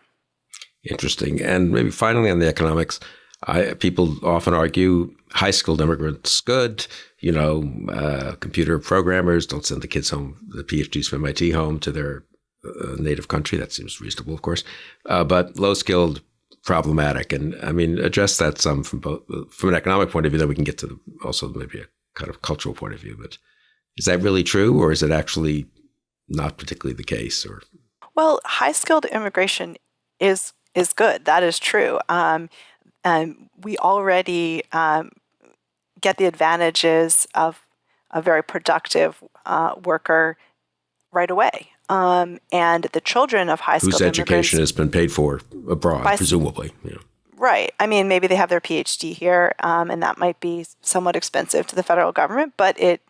Interesting. And maybe finally on the economics, people often argue high-skilled immigrants good, computer programmers don't send the kids home, the PhDs from MIT home to their native country. That seems reasonable, of course. But low-skilled, problematic. And I mean, address that some from an economic point of view, then we can get to also maybe a kind of cultural point of view. But is that really true, or is it actually not particularly the case? Or well, high-skilled immigration is good. That is true. And we already get the advantages of a very productive worker right away. And the children of high-skilled whose education has been paid for abroad, presumably. Right. I mean, maybe they have their PhD here, and that might be somewhat expensive to the federal government, but it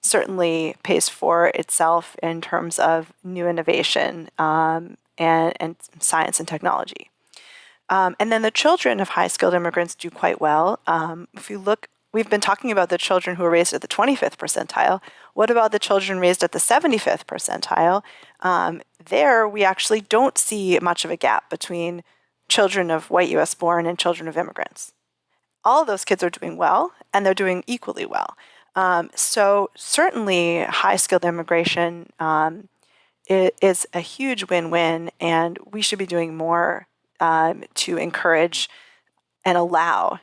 certainly pays for itself in terms of new innovation and science and technology. And then the children of high-skilled immigrants do quite well. If you look, we've been talking about the children who are raised at the 25th percentile. What about the children raised at the 75th percentile? There, we actually don't see much of a gap between children of white U.S. born and children of immigrants. All of those kids are doing well, and they're doing equally well. So certainly high-skilled immigration is a huge win-win, and we should be doing more to encourage and allow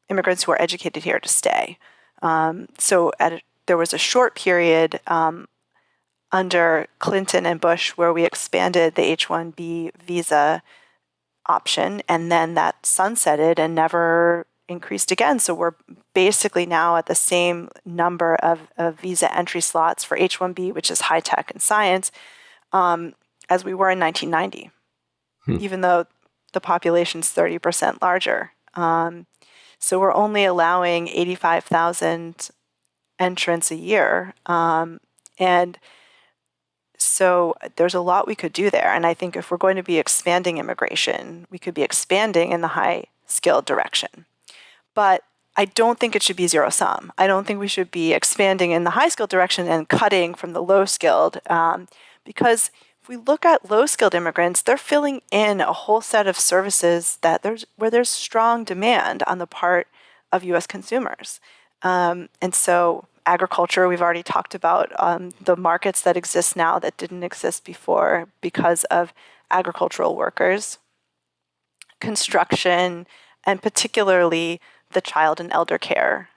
immigrants who are educated here to stay. There was a short period under Clinton and Bush where we expanded the H-1B visa option, and then that sunsetted and never increased again. So we're basically now at the same number of visa entry slots for H-1B, which is high tech and science, as we were in 1990, even though the population's 30% larger. So we're only allowing 85,000 entrants a year. And so there's a lot we could do there. And I think if we're going to be expanding immigration, we could be expanding in the high-skilled direction. But I don't think it should be zero-sum. I don't think we should be expanding in the high-skilled direction and cutting from the low-skilled, because if we look at low-skilled immigrants, they're filling in a whole set of services where there's strong demand on the part of U.S. consumers. And so agriculture, we've already talked about the markets that exist now that didn't exist before because of agricultural workers, construction, and particularly the child and elder care,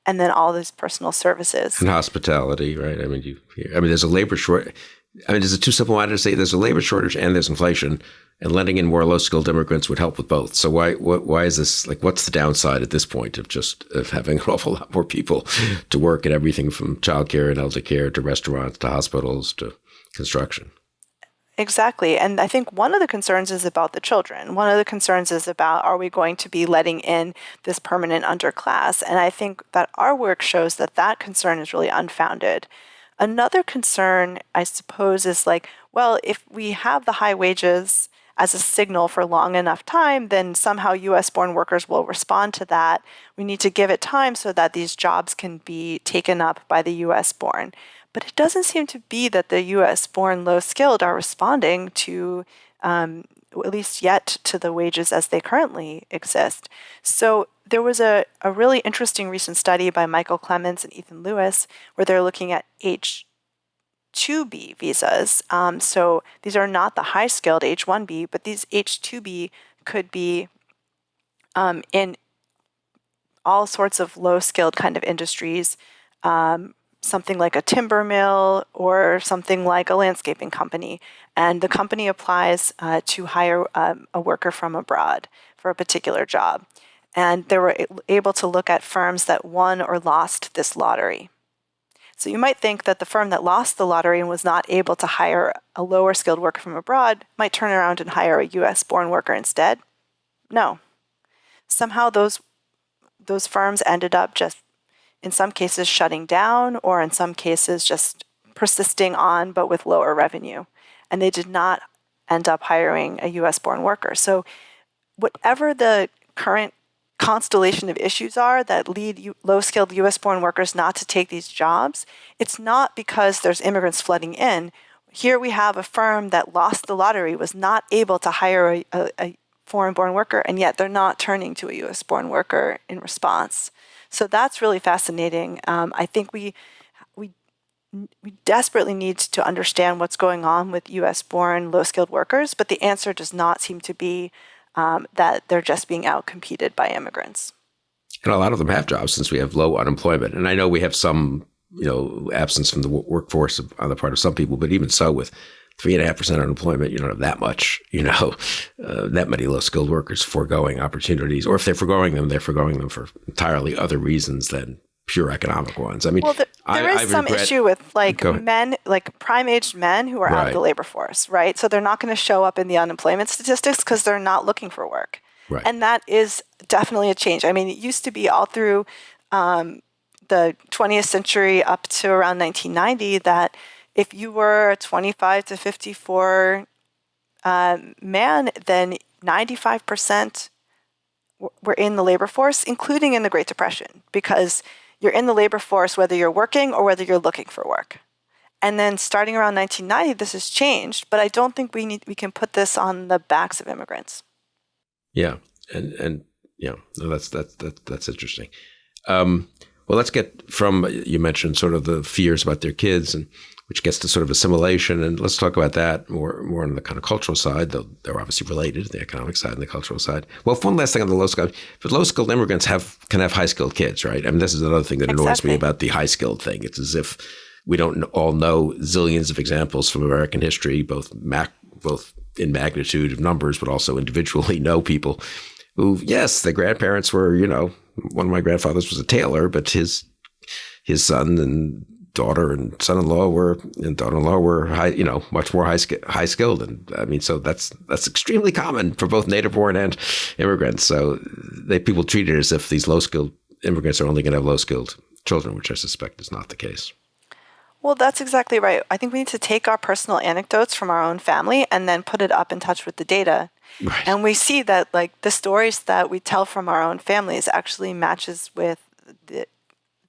and then all these personal services. And hospitality, right? I mean, there's a labor shortage. I mean, is it too simple-minded to say there's a labor shortage and there's inflation, and letting in more low-skilled immigrants would help with both? So why is this, like, what's the downside at this point of having an awful lot more people to work at everything from childcare and elder care to restaurants to hospitals to construction? Exactly. And I think one of the concerns is about the children. One of the concerns is about, are we going to be letting in this permanent underclass? And I think that our work shows that that concern is really unfounded. Another concern, I suppose, is like, well, if we have the high wages as a signal for long enough time, then somehow US-born workers will respond to that. We need to give it time so that these jobs can be taken up by the US-born. But it doesn't seem to be that the US-born low-skilled are responding to, at least yet, to the wages as they currently exist. So there was a really interesting recent study by Michael Clements and Ethan Lewis where they're looking at H-2B visas. So these are not the high-skilled H-1B, but these H-2B could be in all sorts of low-skilled kind of industries, something like a timber mill or something like a landscaping company. And the company applies to hire a worker from abroad for a particular job. And they were able to look at firms that won or lost this lottery. So you might think that the firm that lost the lottery and was not able to hire a lower skilled worker from abroad might turn around and hire a US-born worker instead. No. Somehow those firms ended up just, in some cases, shutting down, or in some cases just persisting on, but with lower revenue. And they did not end up hiring a US-born worker. So whatever the current constellation of issues are that lead low-skilled US-born workers not to take these jobs, it's not because there's immigrants flooding in. Here we have a firm that lost the lottery, was not able to hire a foreign-born worker, and yet they're not turning to a US-born worker in response. So that's really fascinating. I think we desperately need to understand what's going on with US-born low-skilled workers, but the answer does not seem to be that they're just being outcompeted by immigrants. And a lot of them have jobs since we have low unemployment. And I know we have some, absence from the workforce on the part of some people, but even so, with 3.5% unemployment, you don't have that much, that many low-skilled workers foregoing opportunities. Or if they're foregoing them for entirely other reasons than pure economic ones. I mean, well, there is some issue with men, like prime-aged men who are out of the labor force, right? So they're not going to show up in the unemployment statistics because they're not looking for work. Right. And that is definitely a change. I mean, it used to be all through the 20th century up to around 1990 that if you were a 25 to 54 man, then 95% were in the labor force, including in the Great Depression, because you're in the labor force whether you're working or whether you're looking for work. And then starting around 1990, this has changed, but I don't think we can put this on the backs of immigrants. Yeah, and that's interesting. Well, let's get from, you mentioned sort of the fears about their kids, and which gets to sort of assimilation, and let's talk about that more on the kind of cultural side, though they're obviously related, the economic side and the cultural side. Well, one last thing on the low-skilled, but low-skilled immigrants can have high-skilled kids, right? I mean, this is another thing that annoys me about the high-skilled thing. It's as if we don't all know zillions of examples from American history, both in magnitude of numbers, but also individually know people who, yes, their grandparents were, one of my grandfathers was a tailor, but his son and daughter and son-in-law and daughter-in-law were much more high skilled. And I mean, so that's extremely common for both native-born and immigrants. So people treat it as if these low-skilled immigrants are only going to have low-skilled children, which I suspect is not the case. Well, that's exactly right. I think we need to take our personal anecdotes from our own family and then put it up in touch with the data. Right. And we see that the stories that we tell from our own families actually matches with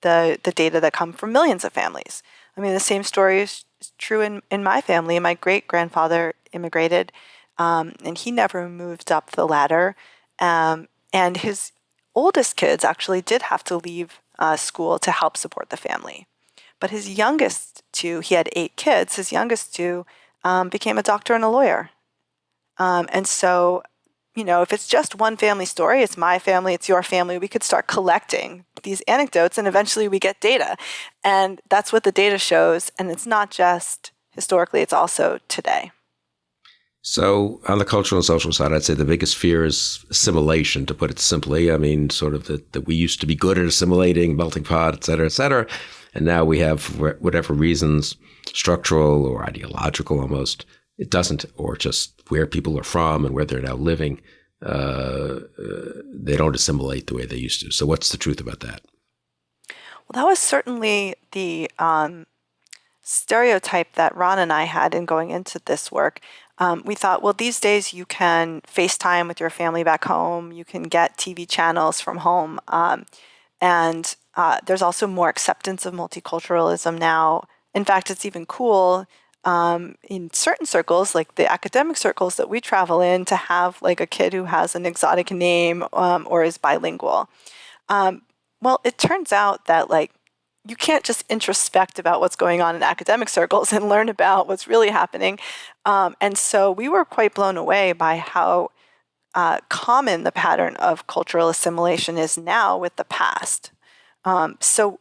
the data that come from millions of families. I mean, the same story is true in my family. My great-grandfather immigrated, and he never moved up the ladder. And his oldest kids actually did have to leave school to help support the family. But his youngest two, he had 8 kids, his youngest two became a doctor and a lawyer. And so, if it's just one family story, it's my family, it's your family, we could start collecting these anecdotes and eventually we get data. And that's what the data shows. And it's not just historically, it's also today. So on the cultural and social side, I'd say the biggest fear is assimilation, to put it simply. I mean, sort of that we used to be good at assimilating, melting pot, et cetera, et cetera. And now we have, for whatever reasons, structural or ideological almost, it doesn't, or just where people are from and where they're now living, they don't assimilate the way they used to. So what's the truth about that? Well, that was certainly the stereotype that Ron and I had in going into this work. We thought, well, these days you can FaceTime with your family back home, you can get TV channels from home, and there's also more acceptance of multiculturalism now. In fact, it's even cool in certain circles, like the academic circles that we travel in, to have like a kid who has an exotic name or is bilingual. Well, it turns out that like you can't just introspect about what's going on in academic circles and learn about what's really happening. And so we were quite blown away by how common the pattern of cultural assimilation is now with the past. So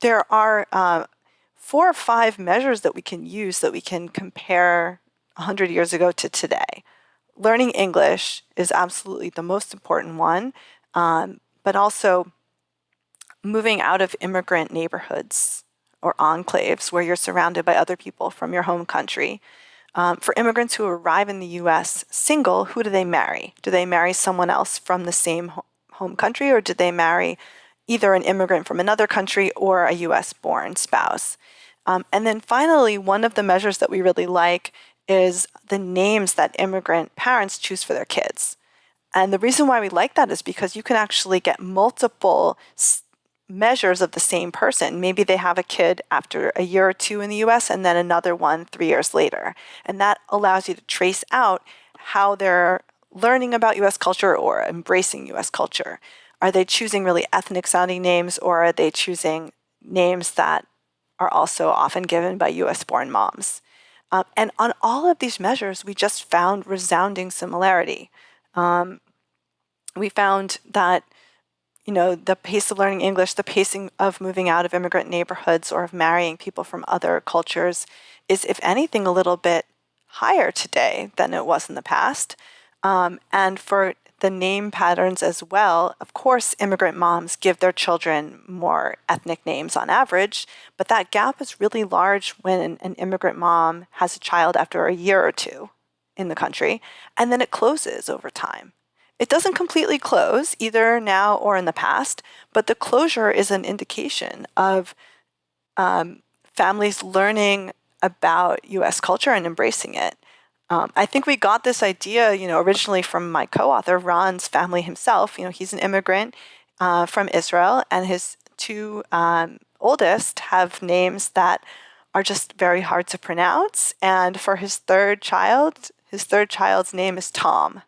there are 4 or 5 measures that we can use that we can compare 100 years ago to today. Learning English is absolutely the most important one, but also moving out of immigrant neighborhoods or enclaves where you're surrounded by other people from your home country. For immigrants who arrive in the U.S. single, who do they marry? Do they marry someone else from the same home country, or do they marry either an immigrant from another country or a U.S.-born spouse? And then finally, one of the measures that we really like is the names that immigrant parents choose for their kids. And the reason why we like that is because you can actually get multiple measures of the same person. Maybe they have a kid after a year or 2 in the US and then another one 3 years later. And that allows you to trace out how they're learning about US culture or embracing US culture. Are they choosing really ethnic sounding names, or are they choosing names that are also often given by US born moms? And on all of these measures, we just found resounding similarity. We found that the pace of learning English, the pacing of moving out of immigrant neighborhoods or of marrying people from other cultures is, if anything, a little bit higher today than it was in the past. And for the name patterns as well, of course, immigrant moms give their children more ethnic names on average, but that gap is really large when an immigrant mom has a child after a year or 2 in the country, and then it closes over time. It doesn't completely close, either now or in the past, but the closure is an indication of families learning about U.S. culture and embracing it. I think we got this idea, originally from my co-author, Ron's family himself. He's an immigrant from Israel, and his 2 oldest have names that are just very hard to pronounce. And for his third child's name is Tom.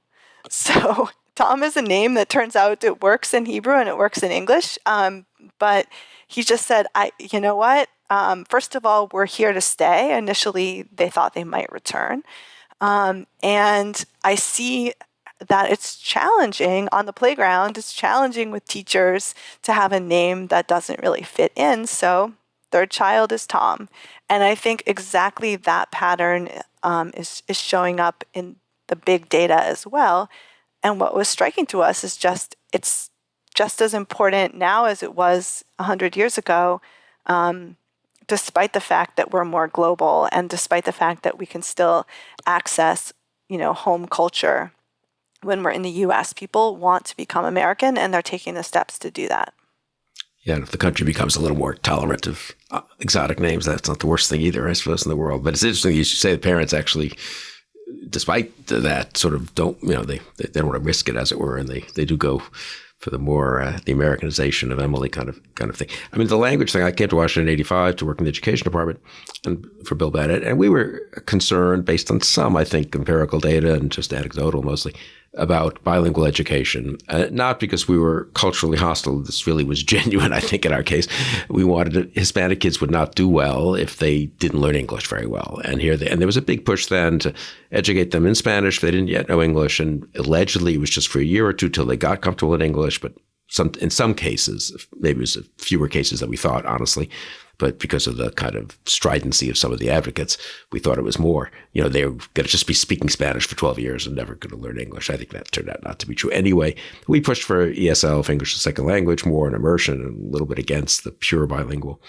So Tom is a name that turns out it works in Hebrew and it works in English. But he just said, you know what? First of all, we're here to stay. Initially, they thought they might return. And I see that it's challenging on the playground. It's challenging with teachers to have a name that doesn't really fit in. So third child is Tom. And I think exactly that pattern is showing up in the big data as well. And what was striking to us is it's just as important now as it was 100 years ago, despite the fact that we're more global and despite the fact that we can still access, home culture. When we're in the U.S., people want to become American, and they're taking the steps to do that. Yeah, and if the country becomes a little more tolerant of exotic names, that's not the worst thing either, I suppose, in the world. But it's interesting you should say the parents actually, despite that, sort of don't, they don't want to risk it, as it were, and they do go for the more the Americanization of Emily kind of thing. I mean, the language thing, I came to Washington in 1985 to work in the education department and for Bill Bennett, and we were concerned, based on some, I think, empirical data and just anecdotal mostly, about bilingual education. Not because we were culturally hostile. This really was genuine, I think, in our case. We wanted Hispanic kids would not do well if they didn't learn English very well. And there was a big push then to educate them in Spanish if they didn't yet know English. And allegedly it was just for a year or 2 till they got comfortable in English. But in some cases, maybe it was fewer cases than we thought, honestly. but because of the kind of stridency of some of the advocates, we thought it was more. They were going to just be speaking Spanish for 12 years and never going to learn English. I think that turned out not to be true. Anyway, we pushed for ESL, for English as a second language, more in immersion, and a little bit against the pure bilingual.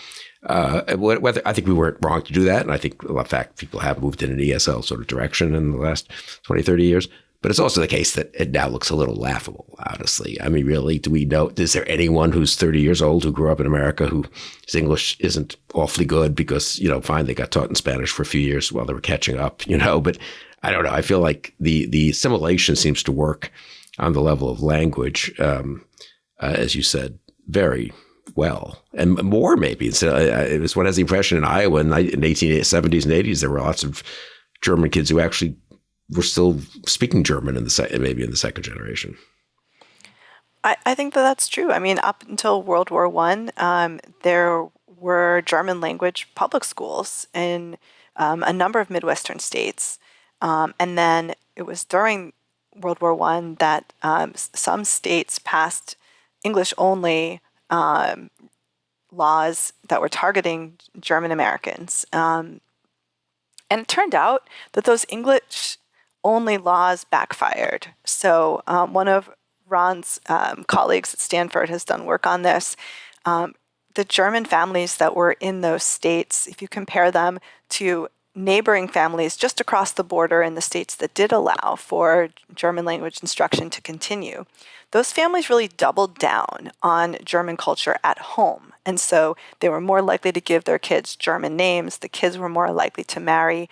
Whether I think we weren't wrong to do that, and I think, in fact, people have moved in an ESL sort of direction in the last 20, 30 years. But it's also the case that it now looks a little laughable, honestly. I mean, really, do we know, is there anyone who's 30 years old who grew up in America whose English isn't awfully good because, fine, they got taught in Spanish for a few years while they were catching up, but I don't know. I feel like the assimilation seems to work on the level of language, as you said, very well, and more maybe. So it was one has the impression in Iowa in the 1870s and 80s, there were lots of German kids who actually were still speaking German maybe in the second generation. I think that's true. I mean, up until World War I, there were German language public schools in a number of Midwestern states. And then it was during World War I that some states passed English-only laws that were targeting German Americans. And it turned out that those English-only laws backfired. So one of Ron's colleagues at Stanford has done work on this. The German families that were in those states, if you compare them to neighboring families just across the border in the states that did allow for German language instruction to continue, those families really doubled down on German culture at home. And so they were more likely to give their kids German names. The kids were more likely to marry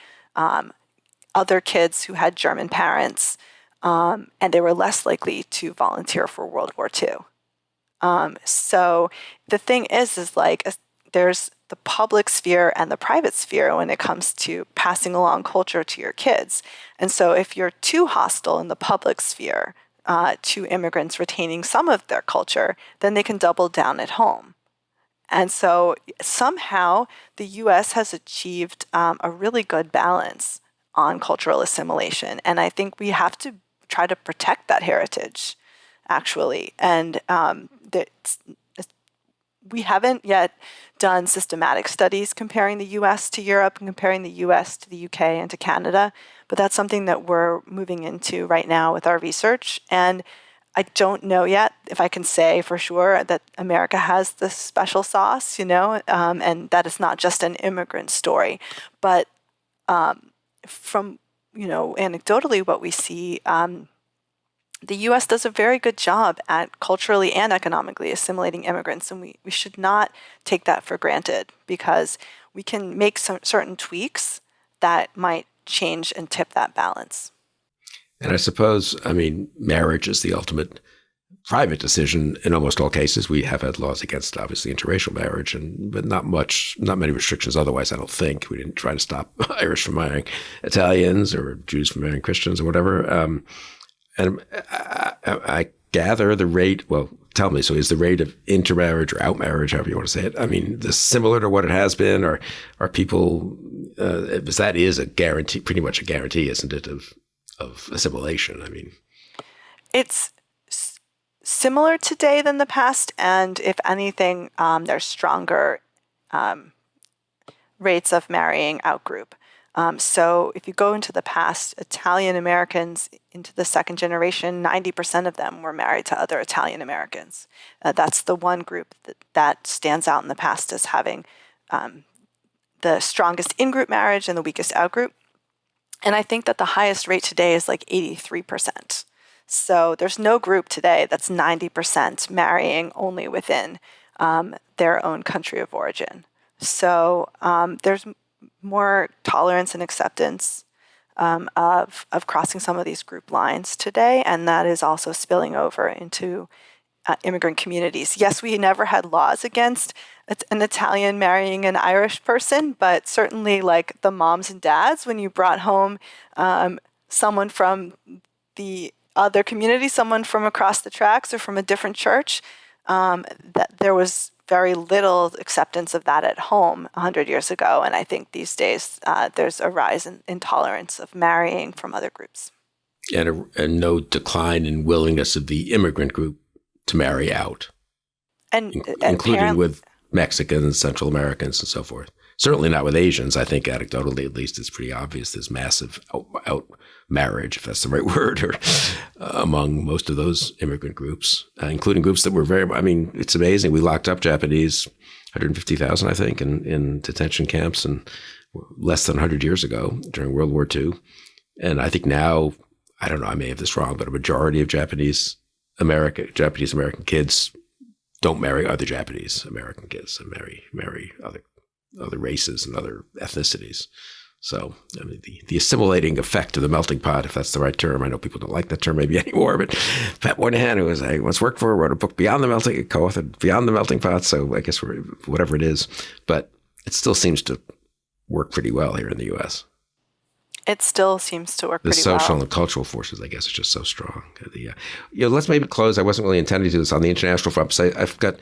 other kids who had German parents, and they were less likely to volunteer for World War II. So the thing is like there's the public sphere and the private sphere when it comes to passing along culture to your kids. And so if you're too hostile in the public sphere to immigrants retaining some of their culture, then they can double down at home. And so somehow the U.S. has achieved a really good balance on cultural assimilation. And I think we have to try to protect that heritage, actually. And we haven't yet done systematic studies comparing the U.S. to Europe and comparing the U.S. to the U.K. and to Canada, but that's something that we're moving into right now with our research. And I don't know yet if I can say for sure that America has this special sauce, and that it's not just an immigrant story. But from, anecdotally what we see, the U.S. does a very good job at culturally and economically assimilating immigrants, and we should not take that for granted because we can make some certain tweaks that might change and tip that balance. And I suppose, marriage is the ultimate private decision in almost all cases. We have had laws against, obviously, interracial marriage, but not many restrictions otherwise, I don't think. We didn't try to stop Irish from marrying Italians or Jews from marrying Christians or whatever. And I gather the rate, well, tell me, so is the rate of intermarriage or outmarriage, however you want to say it, this similar to what it has been, or are people, because that is a guarantee, pretty much a guarantee, isn't it, of assimilation? It's similar today than the past, and if anything, there's stronger rates of marrying outgroup. So if you go into the past, Italian Americans into the second generation, 90% of them were married to other Italian Americans. That's the one group that stands out in the past as having the strongest in-group marriage and the weakest out-group. And I think that the highest rate today is like 83%. So there's no group today that's 90% marrying only within their own country of origin. So there's more tolerance and acceptance of crossing some of these group lines today, and that is also spilling over into immigrant communities. Yes, we never had laws against an Italian marrying an Irish person, but certainly like the moms and dads, when you brought home someone from the other community, someone from across the tracks or from a different church, that there was very little acceptance of that at home 100 years ago. And I think these days there's a rise in tolerance of marrying from other groups. And no decline in willingness of the immigrant group to marry out, and including with Mexicans, Central Americans, and so forth. Certainly not with Asians. I think anecdotally, at least, it's pretty obvious there's massive out marriage, if that's the right word, or among most of those immigrant groups, including groups that were it's amazing. We locked up Japanese, 150,000, I think, in detention camps and less than 100 years ago during World War II. And I think now, I don't know, I may have this wrong, but a majority of Japanese American kids don't marry other Japanese American kids and marry other races and other ethnicities. So, I mean, the assimilating effect of the melting pot, if that's the right term. I know people don't like that term maybe anymore, but Pat Moynihan, who I once worked for, wrote a book co-authored Beyond the Melting Pot. So I guess whatever it is, but it still seems to work pretty well here in the U.S. It still seems to work pretty well. The social and cultural forces, I guess, are just so strong. Let's maybe close. I wasn't really intending to do this on the international front. So I've got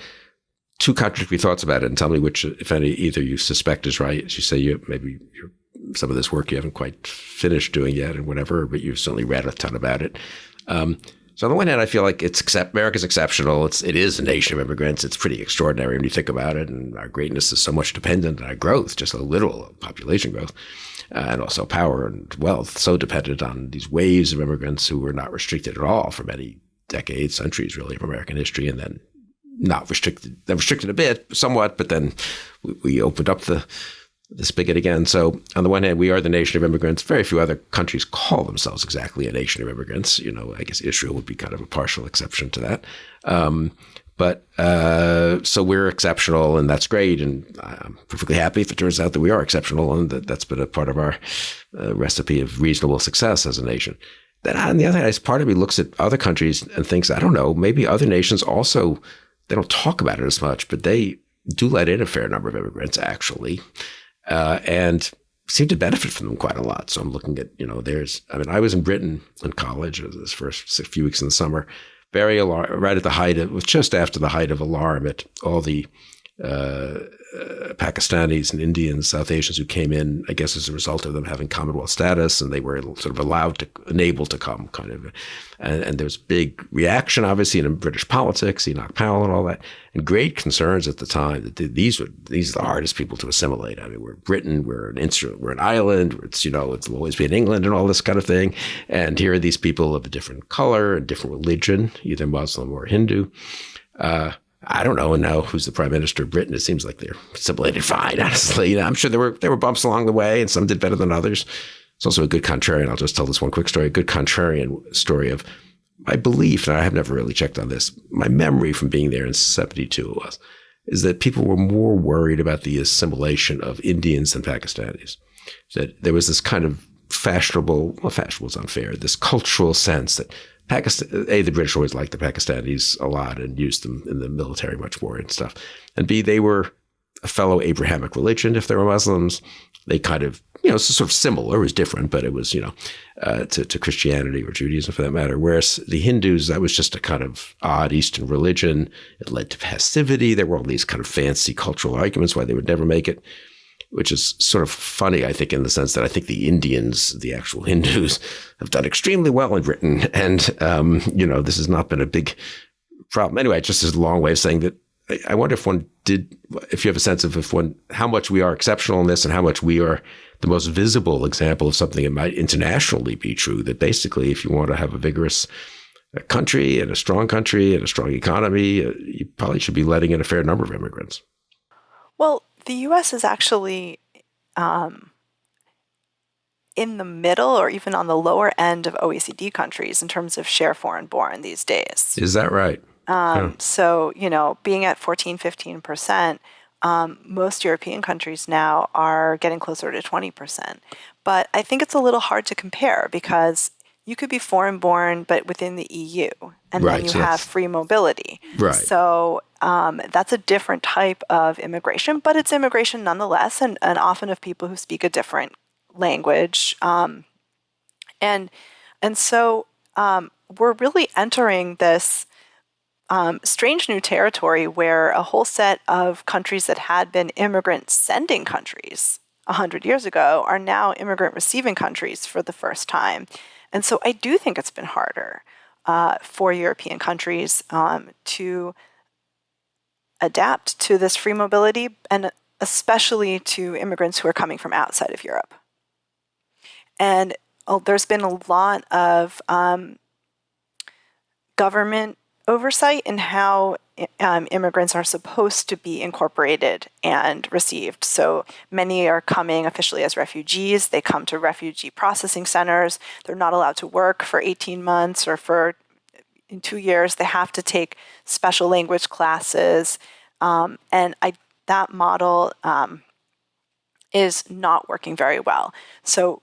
two contradictory thoughts about it, and tell me which, if any, either you suspect is right. As you say, maybe some of this work you haven't quite finished doing yet and whatever, but you've certainly read a ton about it. So on the one hand, I feel like America's exceptional. It is a nation of immigrants. It's pretty extraordinary when you think about it. And our greatness is so much dependent on our growth, just a literal population growth, and also power and wealth, so dependent on these waves of immigrants who were not restricted at all for many decades, centuries really, of American history, and then not restricted. They're restricted a bit, somewhat, but then we opened up the spigot again. So on the one hand, we are the nation of immigrants. Very few other countries call themselves exactly a nation of immigrants. I guess Israel would be kind of a partial exception to that. So we're exceptional, and that's great. And I'm perfectly happy if it turns out that we are exceptional, and that's been a part of our recipe of reasonable success as a nation. Then on the other hand, part of me looks at other countries and thinks, I don't know, maybe other nations also, they don't talk about it as much, but they do let in a fair number of immigrants, actually. And seem to benefit from them quite a lot. So I'm looking at, I was in Britain in college, this first few weeks in the summer, right at the height of, it was just after the height of alarm at all the Pakistanis and Indians, South Asians who came in, I guess as a result of them having Commonwealth status, and they were sort of enabled to come kind of. And there's big reaction, obviously, in British politics, Enoch Powell and all that, and great concerns at the time that these are the hardest people to assimilate. I mean, we're Britain, we're an island, it'll always be in England and all this kind of thing. And here are these people of a different color and different religion, either Muslim or Hindu. I don't know. And now who's the prime minister of Britain? It seems like they're assimilated fine, honestly. I'm sure there were bumps along the way, and some did better than others. It's also a good contrarian. I'll just tell this one quick story, a good contrarian story of my belief, and I have never really checked on this, my memory from being there in 72 is that people were more worried about the assimilation of Indians than Pakistanis. That there was this kind of fashionable is unfair, this cultural sense that the British always liked the Pakistanis a lot and used them in the military much more and stuff. And B, they were a fellow Abrahamic religion if they were Muslims. They kind of, sort of similar. It was different, but it was, to Christianity or Judaism for that matter. Whereas the Hindus, that was just a kind of odd Eastern religion. It led to passivity. There were all these kind of fancy cultural arguments why they would never make it, which is sort of funny, I think, in the sense that I think the Indians, the actual Hindus, have done extremely well in Britain. And, this has not been a big problem. Anyway, just as a long way of saying that I wonder if you have a sense of how much we are exceptional in this and how much we are the most visible example of something that might internationally be true, that basically if you want to have a vigorous country and a strong economy, you probably should be letting in a fair number of immigrants. Well, the U.S. is actually in the middle or even on the lower end of OECD countries in terms of share foreign-born these days. Is that right? So, being at 14, 15%, most European countries now are getting closer to 20%. But I think it's a little hard to compare because you could be foreign-born, but within the EU, and then you have free mobility. Right. So that's a different type of immigration, but it's immigration nonetheless, and often of people who speak a different language. And so we're really entering this strange new territory where a whole set of countries that had been immigrant-sending countries 100 years ago are now immigrant-receiving countries for the first time. And so I do think it's been harder for European countries to adapt to this free mobility, and especially to immigrants who are coming from outside of Europe. And there's been a lot of government oversight in how immigrants are supposed to be incorporated and received. So many are coming officially as refugees. They come to refugee processing centers. They're not allowed to work for 18 months or in 2 years. They have to take special language classes. That model is not working very well. So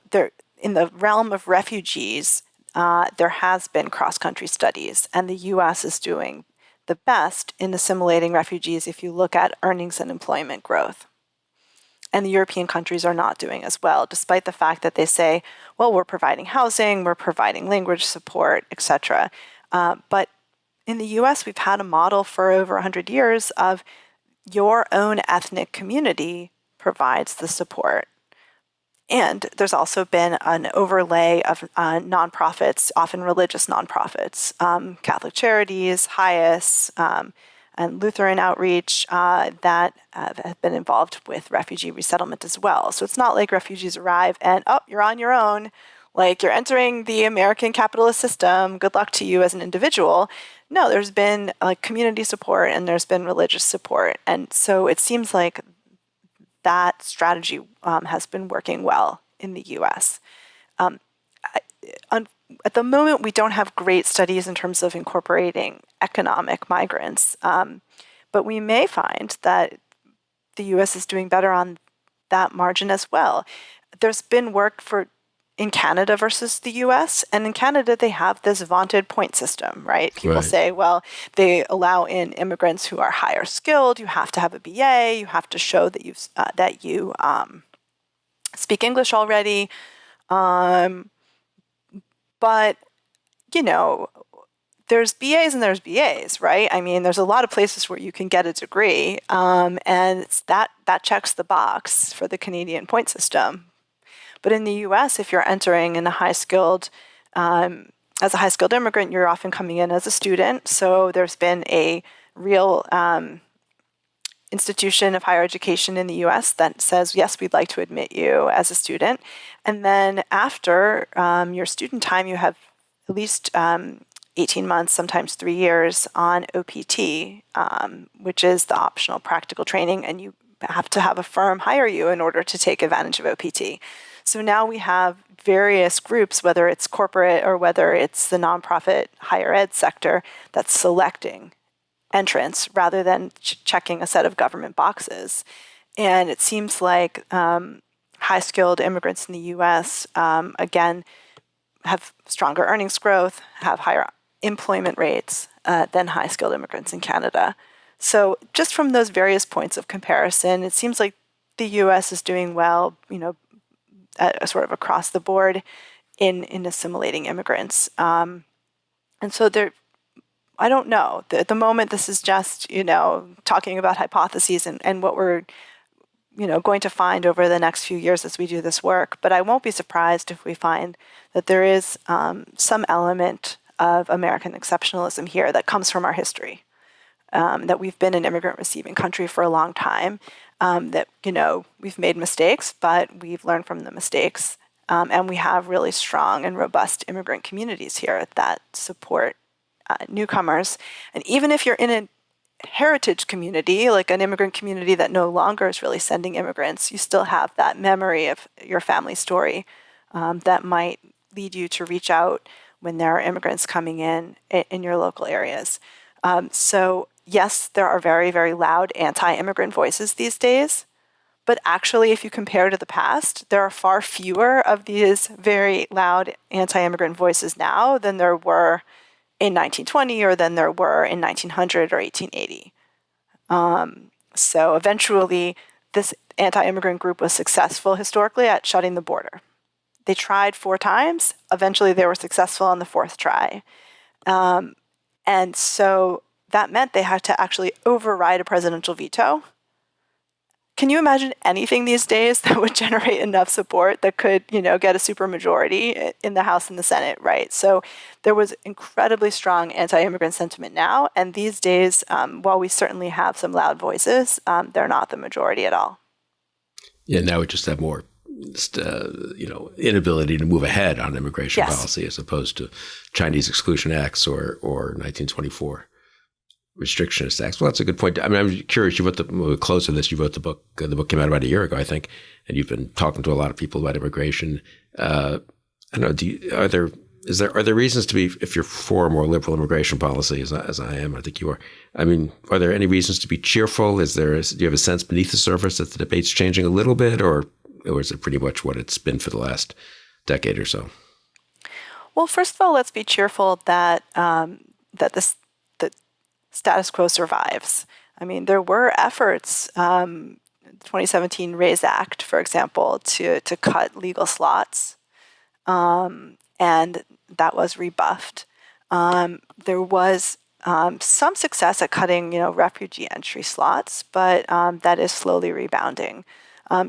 in the realm of refugees, there has been cross-country studies, and the U.S. is doing the best in assimilating refugees if you look at earnings and employment growth. And the European countries are not doing as well, despite the fact that they say, well, we're providing housing, we're providing language support, etc. But in the U.S., we've had a model for over 100 years of your own ethnic community provides the support. And there's also been an overlay of nonprofits, often religious nonprofits, Catholic Charities, HIAS, and Lutheran Outreach that have been involved with refugee resettlement as well. So it's not like refugees arrive and, oh, you're on your own, like you're entering the American capitalist system, good luck to you as an individual. No, there's been community support and there's been religious support. And so it seems like that strategy has been working well in the U.S. At the moment, we don't have great studies in terms of incorporating economic migrants, but we may find that the U.S. is doing better on that margin as well. There's been work in Canada versus the U.S., and in Canada, they have this vaunted point system, right? People say, well, they allow in immigrants who are higher skilled. You have to have a BA. You have to show that you speak English already. But, there's BAs and there's BAs, right? I mean, there's a lot of places where you can get a degree, and that checks the box for the Canadian point system. But in the U.S., if you're entering in as a high-skilled immigrant, you're often coming in as a student. So there's been a real institution of higher education in the U.S. that says, yes, we'd like to admit you as a student. And then after your student time, you have at least 18 months, sometimes 3 years on OPT, which is the optional practical training, and you have to have a firm hire you in order to take advantage of OPT. So now we have various groups, whether it's corporate or whether it's the nonprofit higher ed sector, that's selecting entrants rather than checking a set of government boxes. And it seems like high-skilled immigrants in the U.S., again, have stronger earnings growth, have higher employment rates than high-skilled immigrants in Canada. So just from those various points of comparison, it seems like the U.S. is doing well, sort of across the board in assimilating immigrants. And so I don't know. At the moment, this is just, talking about hypotheses and what we're, going to find over the next few years as we do this work. But I won't be surprised if we find that there is some element of American exceptionalism here that comes from our history, that we've been an immigrant receiving country for a long time, that, we've made mistakes, but we've learned from the mistakes. And we have really strong and robust immigrant communities here that support newcomers. And even if you're in a heritage community, like an immigrant community that no longer is really sending immigrants, you still have that memory of your family story that might lead you to reach out when there are immigrants coming in your local areas. So yes, there are very, very loud anti-immigrant voices these days. But actually, if you compare to the past, there are far fewer of these very loud anti-immigrant voices now than there were in 1920 or than there were in 1900 or 1880. So eventually, this anti-immigrant group was successful historically at shutting the border. They tried 4 times. Eventually, they were successful on the 4th try. And so that meant they had to actually override a presidential veto, can you imagine anything these days that would generate enough support that could, get a supermajority in the House and the Senate, right? So there was incredibly strong anti-immigrant sentiment now, and these days, while we certainly have some loud voices, they're not the majority at all. Yeah, now we just have more, inability to move ahead on immigration policy as opposed to Chinese Exclusion Acts or 1924 restrictionist acts. Well, that's a good point. I mean, I'm curious. You wrote close to this. You wrote the book. The book came out about a year ago, I think, and you've been talking to a lot of people about immigration. I don't know. Are there reasons to be, if you're for a more liberal immigration policy, as I am, I think you are. I mean, are there any reasons to be cheerful? Do you have a sense beneath the surface that the debate's changing a little bit, or is it pretty much what it's been for the last decade or so? Well, first of all, let's be cheerful that the status quo survives. I mean, there were efforts, 2017 RAISE Act, for example, to cut legal slots, and that was rebuffed. There was some success at cutting, refugee entry slots, but that is slowly rebounding.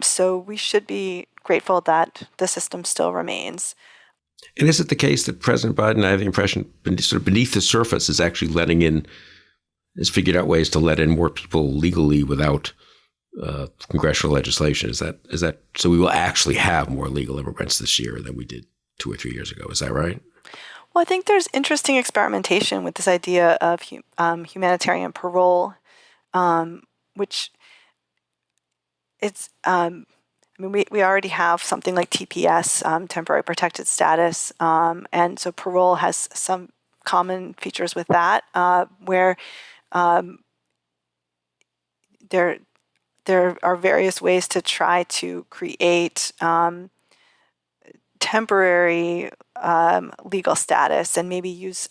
So we should be grateful that the system still remains. And is it the case that President Biden, I have the impression, sort of beneath the surface, has figured out ways to let in more people legally without congressional legislation? Is that so? We will actually have more legal immigrants this year than we did 2 or 3 years ago. Is that right? Well, I think there's interesting experimentation with this idea of humanitarian parole, which it's. We already have something like TPS, temporary protected status, and so parole has some common features with that, where there are various ways to try to create temporary legal status and maybe use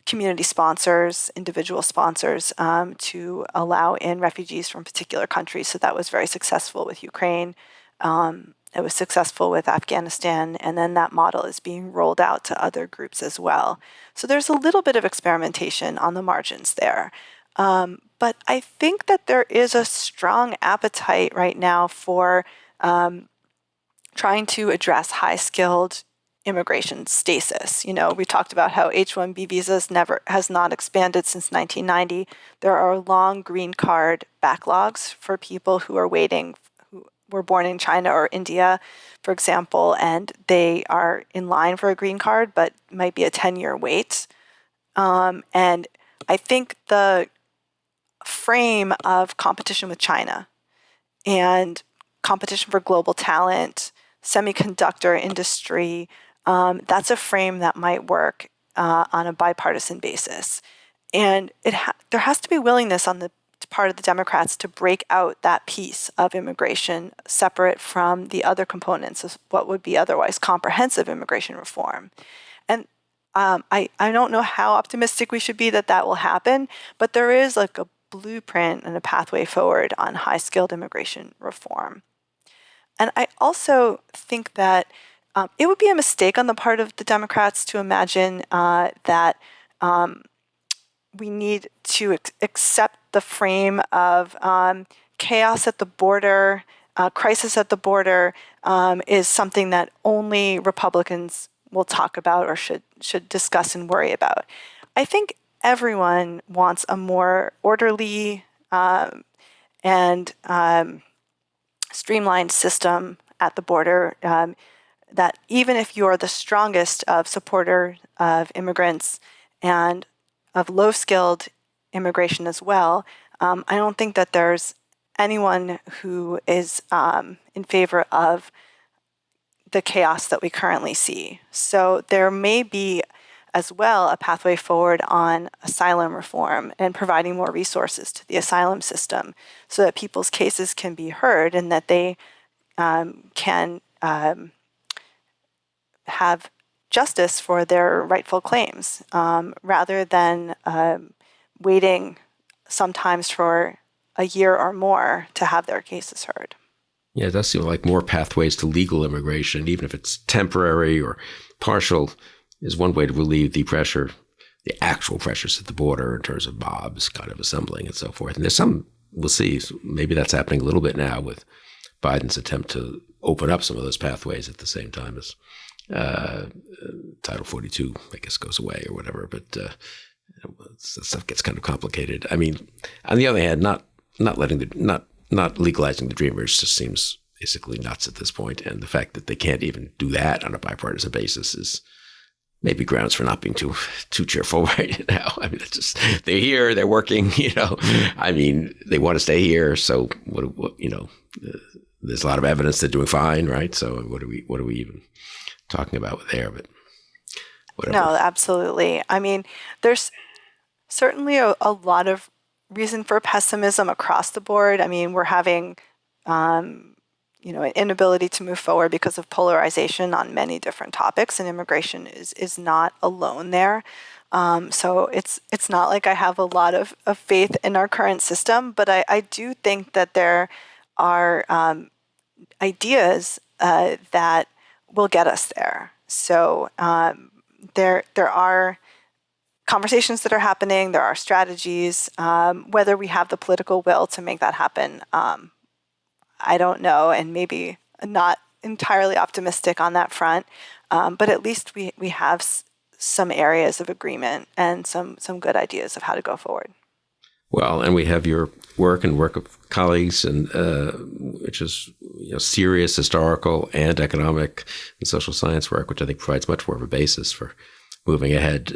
community sponsors, individual sponsors, to allow in refugees from particular countries. So that was very successful with Ukraine. It was successful with Afghanistan, and then that model is being rolled out to other groups as well. So there's a little bit of experimentation on the margins there. But I think that there is a strong appetite right now for trying to address high-skilled immigration stasis. We talked about how H-1B visas has not expanded since 1990. There are long green card backlogs for people who are waiting, who were born in China or India, for example, and they are in line for a green card, but might be a 10-year wait. And I think the frame of competition with China and competition for global talent, semiconductor industry, that's a frame that might work on a bipartisan basis. And there has to be willingness on the part of the Democrats to break out that piece of immigration separate from the other components of what would be otherwise comprehensive immigration reform. And I don't know how optimistic we should be that will happen, but there is like a blueprint and a pathway forward on high-skilled immigration reform. And I also think that it would be a mistake on the part of the Democrats to imagine that we need to accept the frame of chaos at the border, crisis at the border, is something that only Republicans will talk about or should discuss and worry about. I think everyone wants a more orderly and streamlined system at the border, that even if you're the strongest of supporter of immigrants and of low-skilled immigration as well, I don't think that there's anyone who is in favor of the chaos that we currently see. So there may be as well a pathway forward on asylum reform and providing more resources to the asylum system so that people's cases can be heard and that they can have justice for their rightful claims, rather than waiting sometimes for a year or more to have their cases heard. Yeah, it does seem like more pathways to legal immigration, even if it's temporary or partial, is one way to relieve the pressure, the actual pressures at the border in terms of mobs kind of assembling and so forth. And there's some we'll see. So maybe that's happening a little bit now with Biden's attempt to open up some of those pathways at the same time as Title 42, I guess, goes away or whatever. But that stuff gets kind of complicated. I mean, on the other hand, not legalizing the Dreamers just seems basically nuts at this point. And the fact that they can't even do that on a bipartisan basis is maybe grounds for not being too cheerful right now. I mean, it's just, they're here, they're working, I mean, they want to stay here. So what there's a lot of evidence they're doing fine, right? So what are we even talking about there? But whatever. No, absolutely. I mean, there's certainly a lot of reason for pessimism across the board. I mean, we're having, an inability to move forward because of polarization on many different topics, and immigration is not alone there. So it's not like I have a lot of faith in our current system, but I do think that there are ideas that will get us there. So there are conversations that are happening. There are strategies. Whether we have the political will to make that happen, I don't know, and maybe not entirely optimistic on that front. But at least we have some areas of agreement and some good ideas of how to go forward. Well, and we have your work and work of colleagues, and which is serious historical and economic and social science work, which I think provides much more of a basis for moving ahead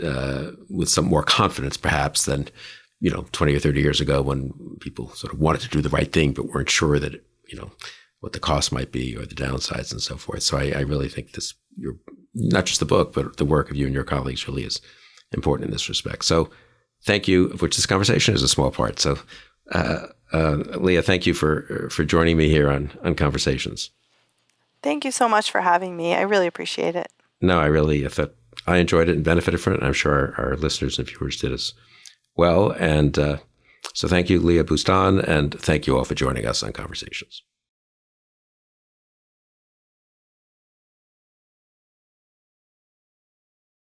with some more confidence, perhaps, than 20 or 30 years ago when people sort of wanted to do the right thing but weren't sure that what the cost might be or the downsides and so forth. So I really think your not just the book, but the work of you and your colleagues really is important in this respect. So thank you, of which this conversation is a small part. So Leah, thank you for joining me here on Conversations. Thank you so much for having me. I really appreciate it. No, I thought I enjoyed it and benefited from it. And I'm sure our listeners and viewers did as well. And so thank you, Leah Boustan, and thank you all for joining us on Conversations.